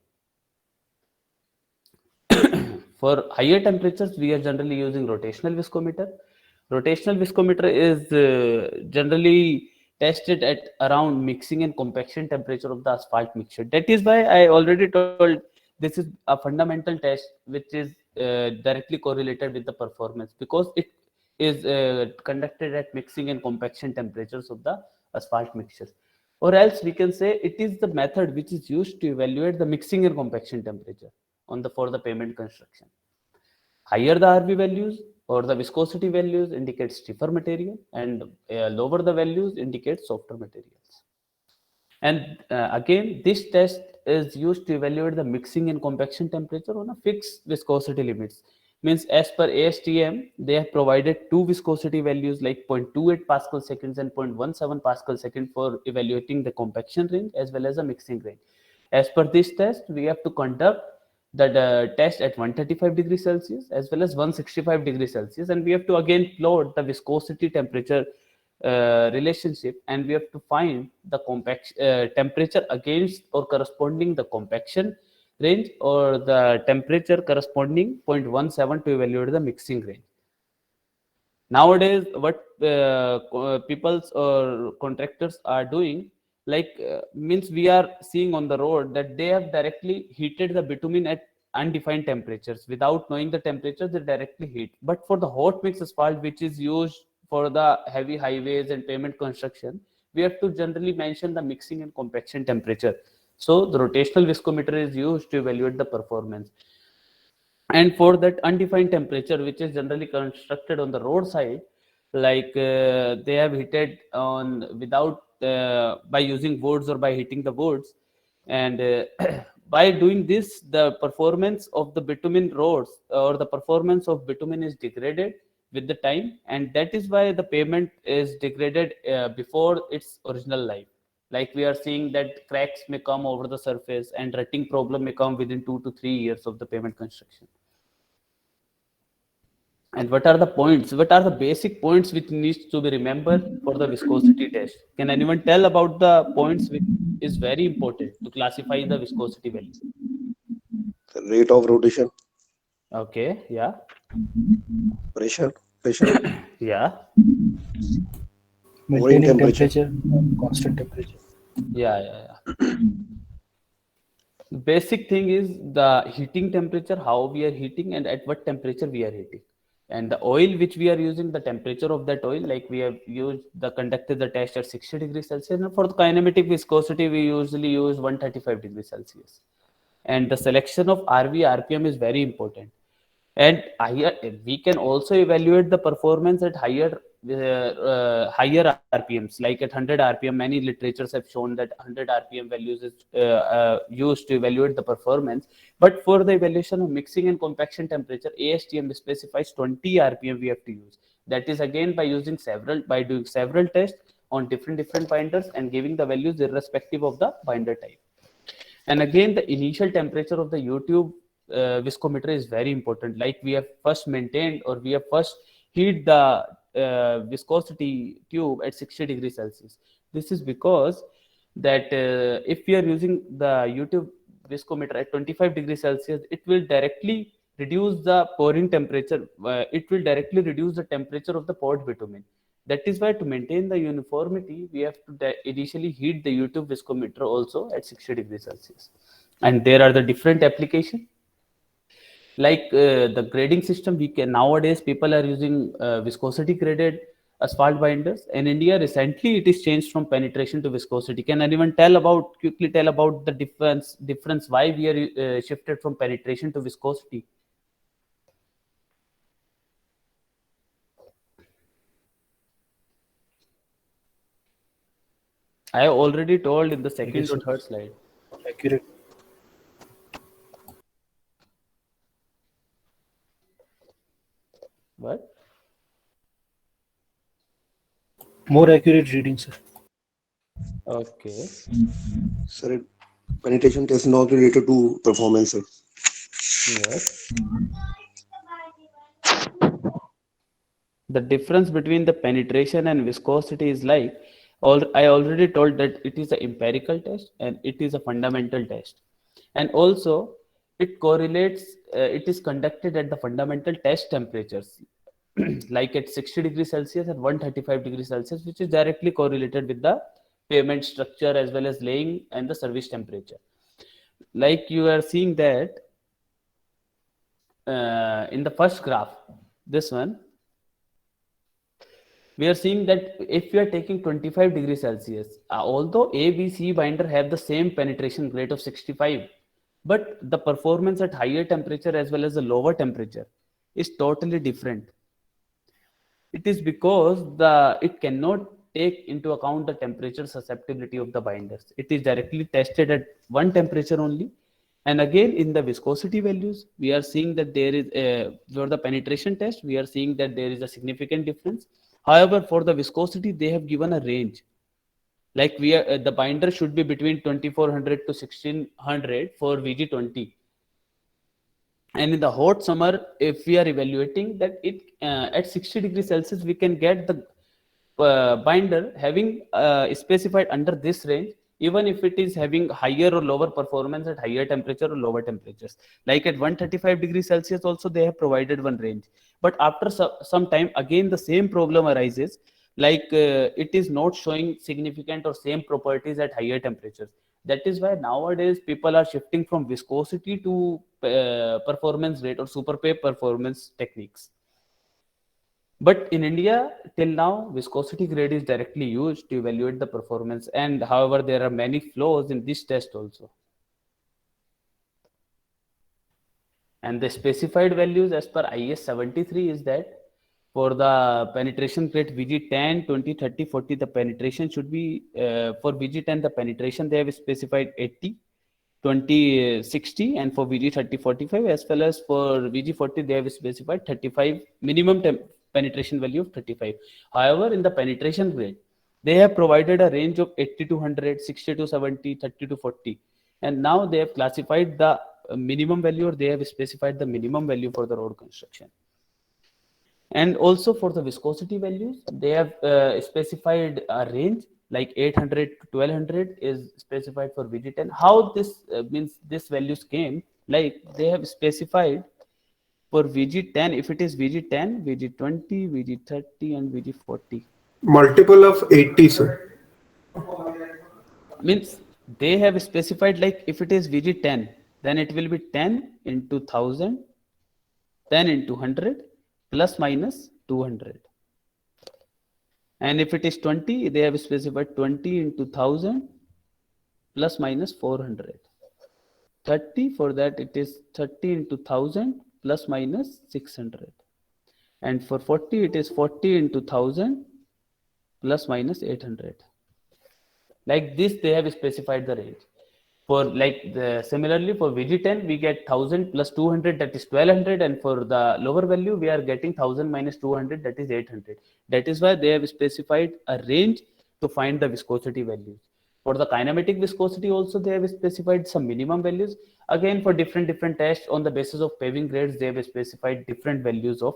For higher temperatures, we are generally using rotational viscometer. Rotational viscometer is generally tested at around mixing and compaction temperature of the asphalt mixture. That is why I already told, this is a fundamental test which is directly correlated with the performance, because it is conducted at mixing and compaction temperatures of the asphalt mixture. Or else we can say it is the method which is used to evaluate the mixing and compaction temperature for the pavement construction. Higher the RV values or the viscosity values indicate stiffer material, and lower the values indicate softer materials. And again, this test is used to evaluate the mixing and compaction temperature on a fixed viscosity limits. Means as per ASTM, they have provided two viscosity values like 0.28 Pascal seconds and 0.17 Pascal second for evaluating the compaction range as well as the mixing range. As per this test, we have to conduct the test at 135 degrees Celsius as well as 165 degrees Celsius, and we have to again plot the viscosity temperature relationship, and we have to find the temperature against or corresponding the compaction range, or the temperature corresponding 0.17 to evaluate the mixing range. Nowadays, what peoples or contractors are doing, like means we are seeing on the road that they have directly heated the bitumen at undefined temperatures without knowing the temperature. They directly heat. But for the hot mix asphalt, which is used for the heavy highways and pavement construction, we have to generally mention the mixing and compaction temperature. So the rotational viscometer is used to evaluate the performance. And for that undefined temperature, which is generally constructed on the roadside, like they have heated on without by using woods or by heating the woods, and by doing this, the performance of the bitumen roads or the performance of bitumen is degraded with the time, and that is why the pavement is degraded before its original life. Like we are seeing that cracks may come over the surface and rutting problem may come within 2 to 3 years of the pavement construction. And what are the points? What are the basic points which needs to be remembered for the viscosity test? Can anyone tell about the points which is very important to classify the viscosity value? Rate of rotation, Okay, yeah, pressure, yeah, pouring Maintaining temperature. temperature, constant temperature. yeah. Basic thing is the heating temperature, how we are heating and at what temperature we are heating. And the oil which we are using, the temperature of that oil, like we have used the conducted the test at 60 degrees Celsius. And for the kinematic viscosity, we usually use 135 degrees Celsius. And the selection of RV, RPM is very important. And higher, we can also evaluate the performance at higher RPMs, like at 100 RPM. Many literatures have shown that 100 RPM values is used to evaluate the performance. But for the evaluation of mixing and compaction temperature, ASTM specifies 20 RPM we have to use. That is again by doing several tests on different binders and giving the values irrespective of the binder type. And again, the initial temperature of the YouTube viscometer is very important. Like we have first maintained or we have first heat the viscosity tube at 60 degrees Celsius. This is because that if we are using the YouTube viscometer at 25 degrees Celsius, it will directly reduce the pouring temperature. It will directly reduce the temperature of the poured bitumen. That is why to maintain the uniformity, we have to initially heat the YouTube viscometer also at 60 degrees Celsius. And there are the different application. Like the grading system, we can nowadays people are using viscosity graded asphalt binders. In India, recently it is changed from penetration to viscosity. Can anyone quickly tell about the difference why we are shifted from penetration to viscosity? I have already told in the It second is or third slide. accurate. What? More accurate reading, sir. Okay. Sir, penetration test not related to performance, sir. Yes. The difference between the penetration and viscosity is like I already told that it is an empirical test and it is a fundamental test. And also it correlates, it is conducted at the fundamental test temperatures like at 60 degrees Celsius and 135 degrees Celsius, which is directly correlated with the pavement structure as well as laying and the service temperature. Like you are seeing that in the first graph, this one, we are seeing that if we are taking 25 degrees Celsius, although A, B, C binder have the same penetration rate of 65, but the performance at higher temperature as well as the lower temperature is totally different. It is because it cannot take into account the temperature susceptibility of the binders. It is directly tested at one temperature only. And again, in the viscosity values, we are seeing that there is for the penetration test, we are seeing that there is a significant difference. However, for the viscosity, they have given a range. Like the binder should be between 2400 to 1600 for VG20. And in the hot summer, if we are evaluating that it at 60 degrees Celsius, we can get the binder having specified under this range, even if it is having higher or lower performance at higher temperature or lower temperatures. Like at 135 degrees Celsius also they have provided one range. But after some time, again the same problem arises, like it is not showing significant or same properties at higher temperatures. That is why nowadays people are shifting from viscosity to performance rate or super pay performance techniques. But in India, till now, viscosity grade is directly used to evaluate the performance. And however, there are many flaws in this test also. And the specified values as per IS 73 is that for the penetration grade VG10, 20, 30, 40, the penetration should be, for VG10, the penetration they have specified 80, 20, 60, and for VG30, 45, as well as for VG40, they have specified 35, minimum penetration value of 35. However, in the penetration grade, they have provided a range of 80 to 100, 60 to 70, 30 to 40. And now they have classified the minimum value, or they have specified the minimum value for the road construction. And also for the viscosity values, they have specified a range like 800 to 1200 is specified for VG10. How this means this values came, like they have specified for VG10, if it is VG10, VG20, VG30, and VG40. Multiple of 80, sir. Means they have specified, like if it is VG10, then it will be 10 into 1000, 10 into 100, plus minus 200. And if it is 20, they have specified 20 into 1000, plus minus 400. 30, for that it is 30 into 1000, plus minus 600. And for 40, it is 40 into 1000, plus minus 800. Like this, they have specified the range. For like similarly for VG10, we get 1000 plus 200, that is 1200, and for the lower value, we are getting 1000 minus 200, that is 800. That is why they have specified a range to find the viscosity values. For the kinematic viscosity also, they have specified some minimum values. Again, for different tests on the basis of paving grades, they have specified different values of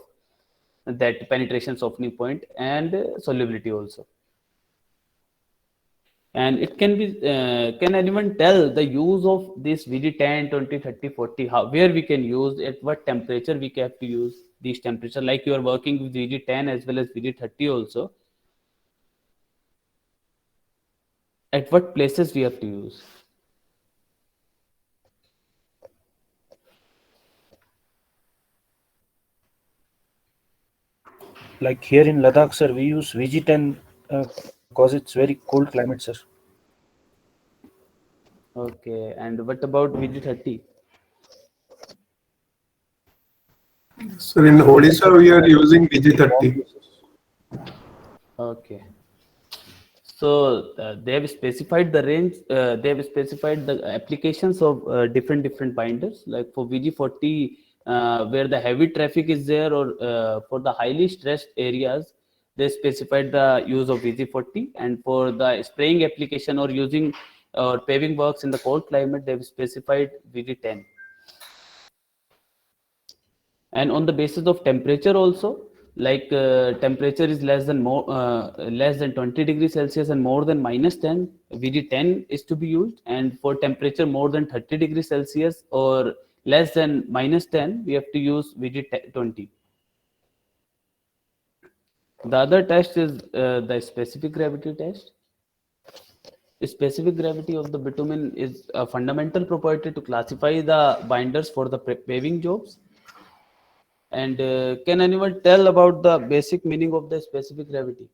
that penetration softening point and solubility also. And it can be, can anyone tell the use of this VG10, 20, 30, 40, how, where we can use, at what temperature we have to use these temperature, like you are working with VG10 as well as VG30 also. At what places we have to use? Like here in Ladakh, sir, we use VG10 because it's very cold climate, sir. Okay, and what about VG30? Sir, in Odisha, we are using VG30. Okay. So they have specified the range, they have specified the applications of different binders, like for VG40, where the heavy traffic is there, or for the highly stressed areas, they specified the use of VG40, and for the spraying application or using or paving works in the cold climate, they have specified VG10. And on the basis of temperature also, like temperature is less than 20 degrees Celsius and more than minus 10, VG10 is to be used. And for temperature more than 30 degrees Celsius or less than minus 10, we have to use VG20. The other test is the specific gravity test. The specific gravity of the bitumen is a fundamental property to classify the binders for the paving jobs. And can anyone tell about the basic meaning of the specific gravity?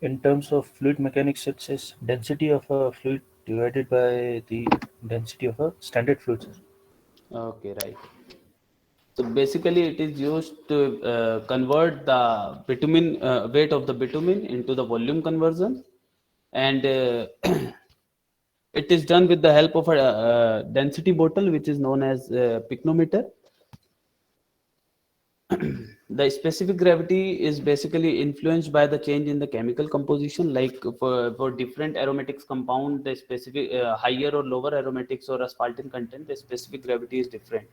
In terms of fluid mechanics, it says density of a fluid divided by the density of a standard fluid, sir. Okay, right. So basically, it is used to convert the bitumen weight of the bitumen into the volume conversion, and it is done with the help of a density bottle, which is known as pycnometer. The specific gravity is basically influenced by the change in the chemical composition. Like for different aromatics compound, the specific higher or lower aromatics or asphaltene content, the specific gravity is different.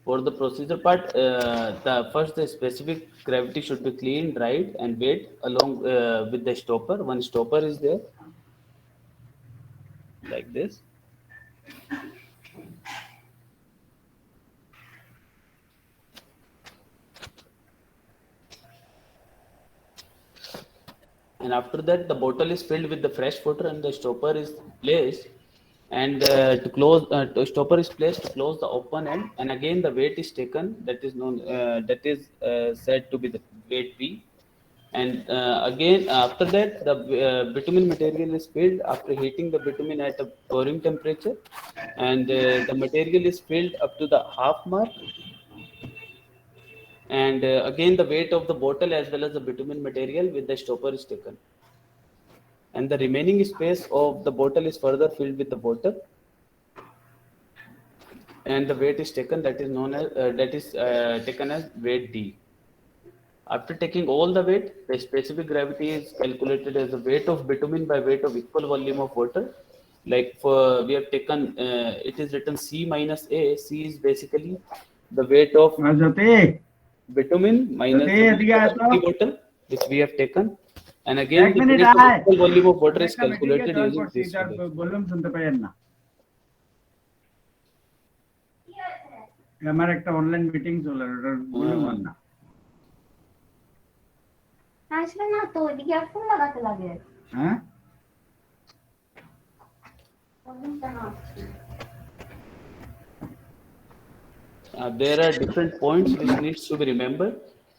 For the procedure part, the specific gravity should be cleaned, dried, and weighed along with the stopper. One stopper is there, like this. And after that, the bottle is filled with the fresh water, and the stopper is placed. And the stopper is placed to close the open end, and again the weight is taken. That is known. That is said to be the weight B. And again, after that, the bitumen material is filled after heating the bitumen at a pouring temperature, and the material is filled up to the half mark. And again, the weight of the bottle as well as the bitumen material with the stopper is taken. And the remaining space of the bottle is further filled with the water. And the weight is taken, that is known as taken as weight D. After taking all the weight, the specific gravity is calculated as the weight of bitumen by weight of equal volume of water. Like for we have taken, it is written C minus A. C is basically the weight of bitumen minus the weight of empty bottle, which we have taken. And again, the weight of equal volume of water is calculated using this figure. আমার একটা online meeting চলে ওটা বলুন না আসলে না তো এদিকে ফোন লাগাতে লাগে হ্যাঁ There are different points which needs to be remembered.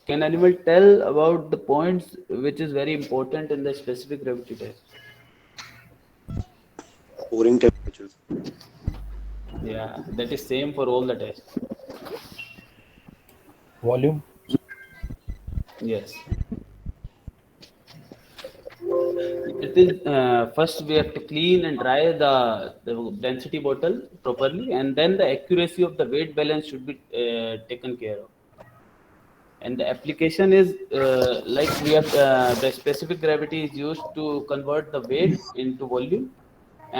Can anyone tell about the points which is very important in the specific gravity test? Pouring temperatures. Yeah, that is same for all the tests. Volume. Yes. It is first we have to clean and dry the density bottle properly, and then the accuracy of the weight balance should be taken care of. And the application is like we have the specific gravity is used to convert the weight into volume,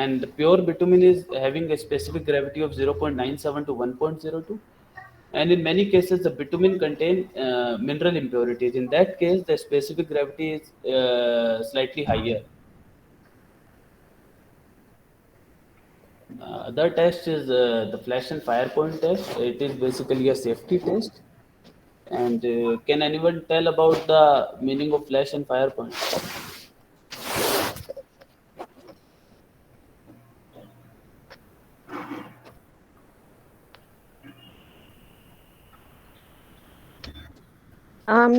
and the pure bitumen is having a specific gravity of 0.97 to 1.02. And in many cases, the bitumen contain mineral impurities. In that case, the specific gravity is slightly higher. Other test is the flash and fire point test. It is basically a safety test. And can anyone tell about the meaning of flash and fire point?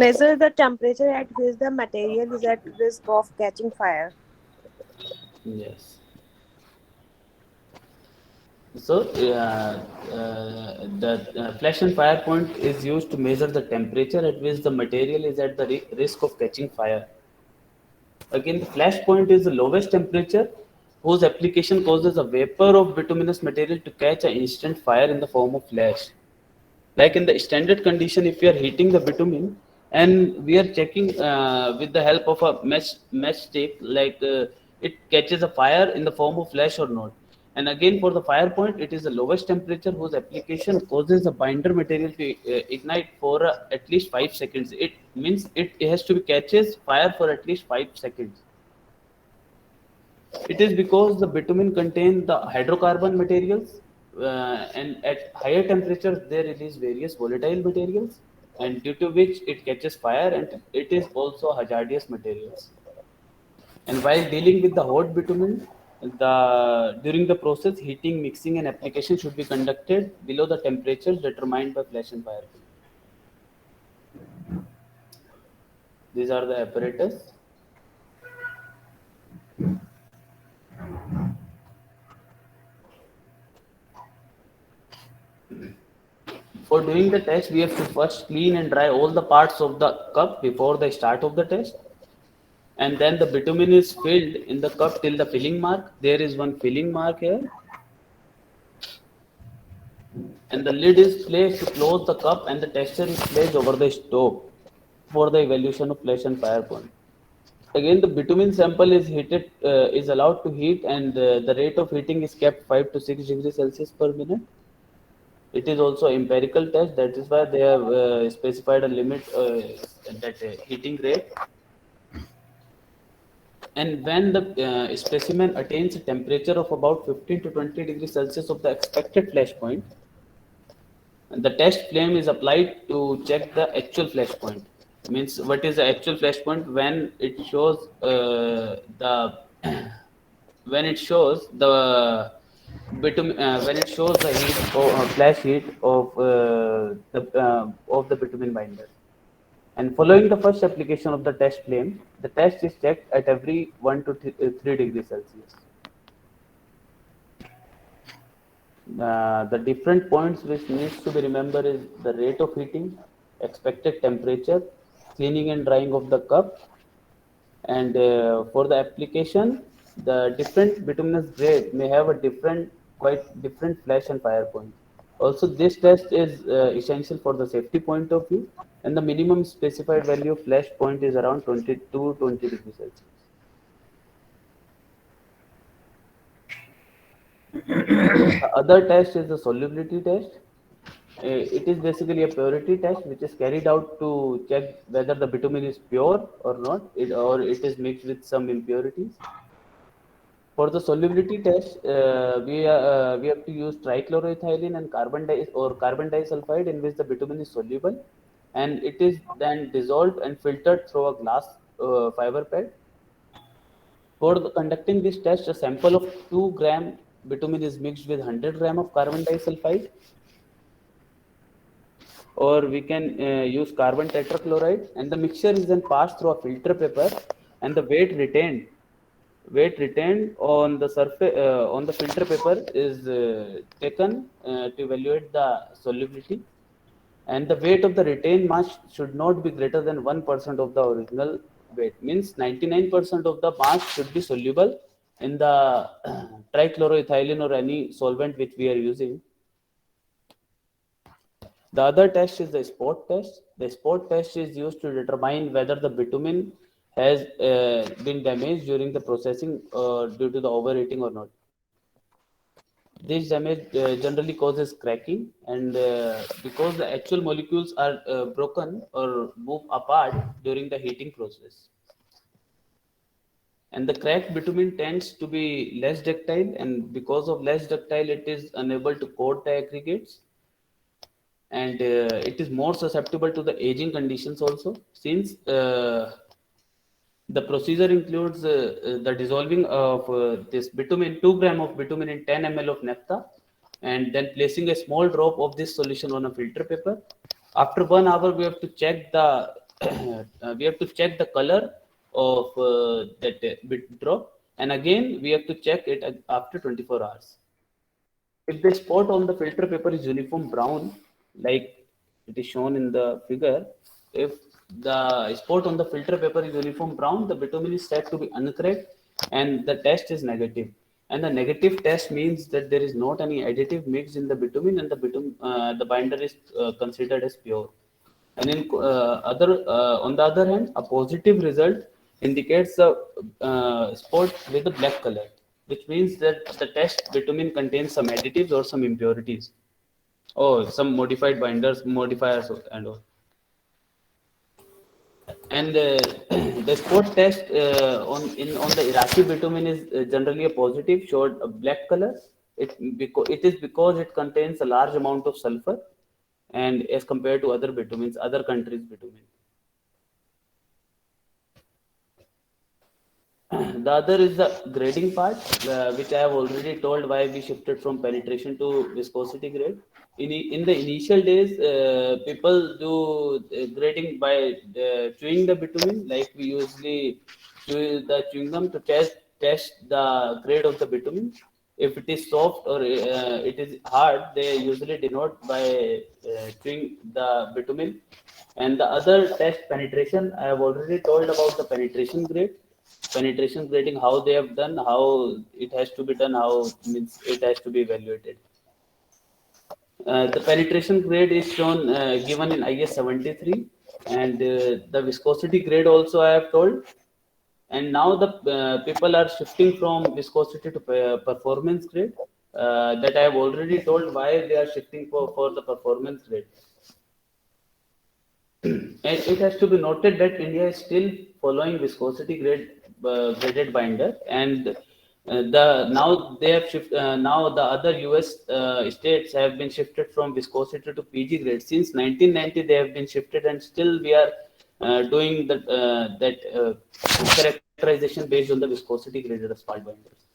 Measure the temperature at which the material is at risk of catching fire. Yes. So the flash and fire point is used to measure the temperature at which the material is at the risk of catching fire. Again, the flash point is the lowest temperature whose application causes a vapor of bituminous material to catch an instant fire in the form of flash. Like in the standard condition, if we are heating the bitumen and we are checking with the help of a match stick, like it catches a fire in the form of flash or not. And again, for the fire point, it is the lowest temperature whose application causes the binder material to ignite for at least 5 seconds. It means it has to catches fire for at least 5 seconds. It is because the bitumen contains the hydrocarbon materials, and at higher temperatures they release various volatile materials, and due to which it catches fire, and it is also hazardous materials. And while dealing with the hot bitumen, during the process, heating, mixing, and application should be conducted below the temperatures determined by flash and fire. These are the apparatus. For doing the test, we have to first clean and dry all the parts of the cup before the start of the test. And then the bitumen is filled in the cup till the filling mark. There is one filling mark here. And the lid is placed to close the cup, and the tester is placed over the stove for the evaluation of flash and fire point. Again, the bitumen sample is heated, is allowed to heat, and the rate of heating is kept 5 to 6 degrees Celsius per minute. It is also empirical test. That is why they have specified a limit that heating rate. And when the specimen attains a temperature of about 15 to 20 degrees Celsius of the expected flash point, the test flame is applied to check the actual flash point. Means what is the actual flash point? When it shows when it shows the bitumen, when it shows the heat or flash heat of the bitumen binder. And following the first application of the test flame, the test is checked at every 1 to 3 degrees Celsius. The different points which needs to be remembered is the rate of heating, expected temperature, cleaning and drying of the cup, and for the application, the different bituminous grade may have a quite different flash and fire point. Also, this test is essential for the safety point of view, and the minimum specified value of flash point is around 20 degrees Celsius. The other test is the solubility test. It is basically a purity test which is carried out to check whether the bitumen is pure or not, or it is mixed with some impurities. For the solubility test, we have to use trichloroethylene and carbon disulfide in which the bitumen is soluble, and it is then dissolved and filtered through a glass fiber pad. For conducting this test, a sample of 2 gram bitumen is mixed with 100 gram of carbon disulfide, or we can use carbon tetrachloride, and the mixture is then passed through a filter paper, and the weight retained on the surface on the filter paper is taken to evaluate the solubility, and the weight of the retained mass should not be greater than 1% of the original weight. Means 99% of the mass should be soluble in the trichloroethylene or any solvent which we are using. The other test is the spot test. The spot test is used to determine whether the bitumen has been damaged during the processing due to the overheating or not. This damage generally causes cracking, and because the actual molecules are broken or move apart during the heating process. And the cracked bitumen tends to be less ductile, and because of less ductile, it is unable to coat the aggregates, and it is more susceptible to the aging conditions also, since the procedure includes the dissolving of this bitumen, 2 gram of bitumen in 10 ml of naphtha, and then placing a small drop of this solution on a filter paper. After 1 hour, we have to check the color of that bit drop, and again we have to check it after 24 hours. If the spot on the filter paper is uniform brown, like it is shown in the figure, if the spot on the filter paper is uniform brown, the bitumen is said to be uncorrect and the test is negative. And the negative test means that there is not any additive mixed in the bitumen, and the binder is considered as pure. And on the other hand, a positive result indicates a spot with a black color, which means that the test bitumen contains some additives or some impurities, or some modified binders, modifiers, and all. And the spot test on the Iraqi bitumen is generally a positive, showed a black color. It is because it contains a large amount of sulfur, and as compared to other bitumens, other countries' bitumen. The other is the grading part, which I have already told why we shifted from penetration to viscosity grade. In the initial days, people do grading by chewing the bitumen, like we usually chew the chewing gum to test the grade of the bitumen. If it is soft or it is hard, they usually denote by chewing the bitumen. And the other test, penetration, I have already told about the penetration grade. Penetration grading, how they have done, how it has to be done, how means it has to be evaluated. The penetration grade is shown given in IS 73, and the viscosity grade also I have told. And now the people are shifting from viscosity to performance grade. That I have already told why they are shifting for the performance grade. And it has to be noted that India is still following viscosity graded binder, and now they have now the other US states have been shifted from viscosity to PG grade. Since 1990, they have been shifted, and still we are doing that characterization based on the viscosity graded asphalt binders.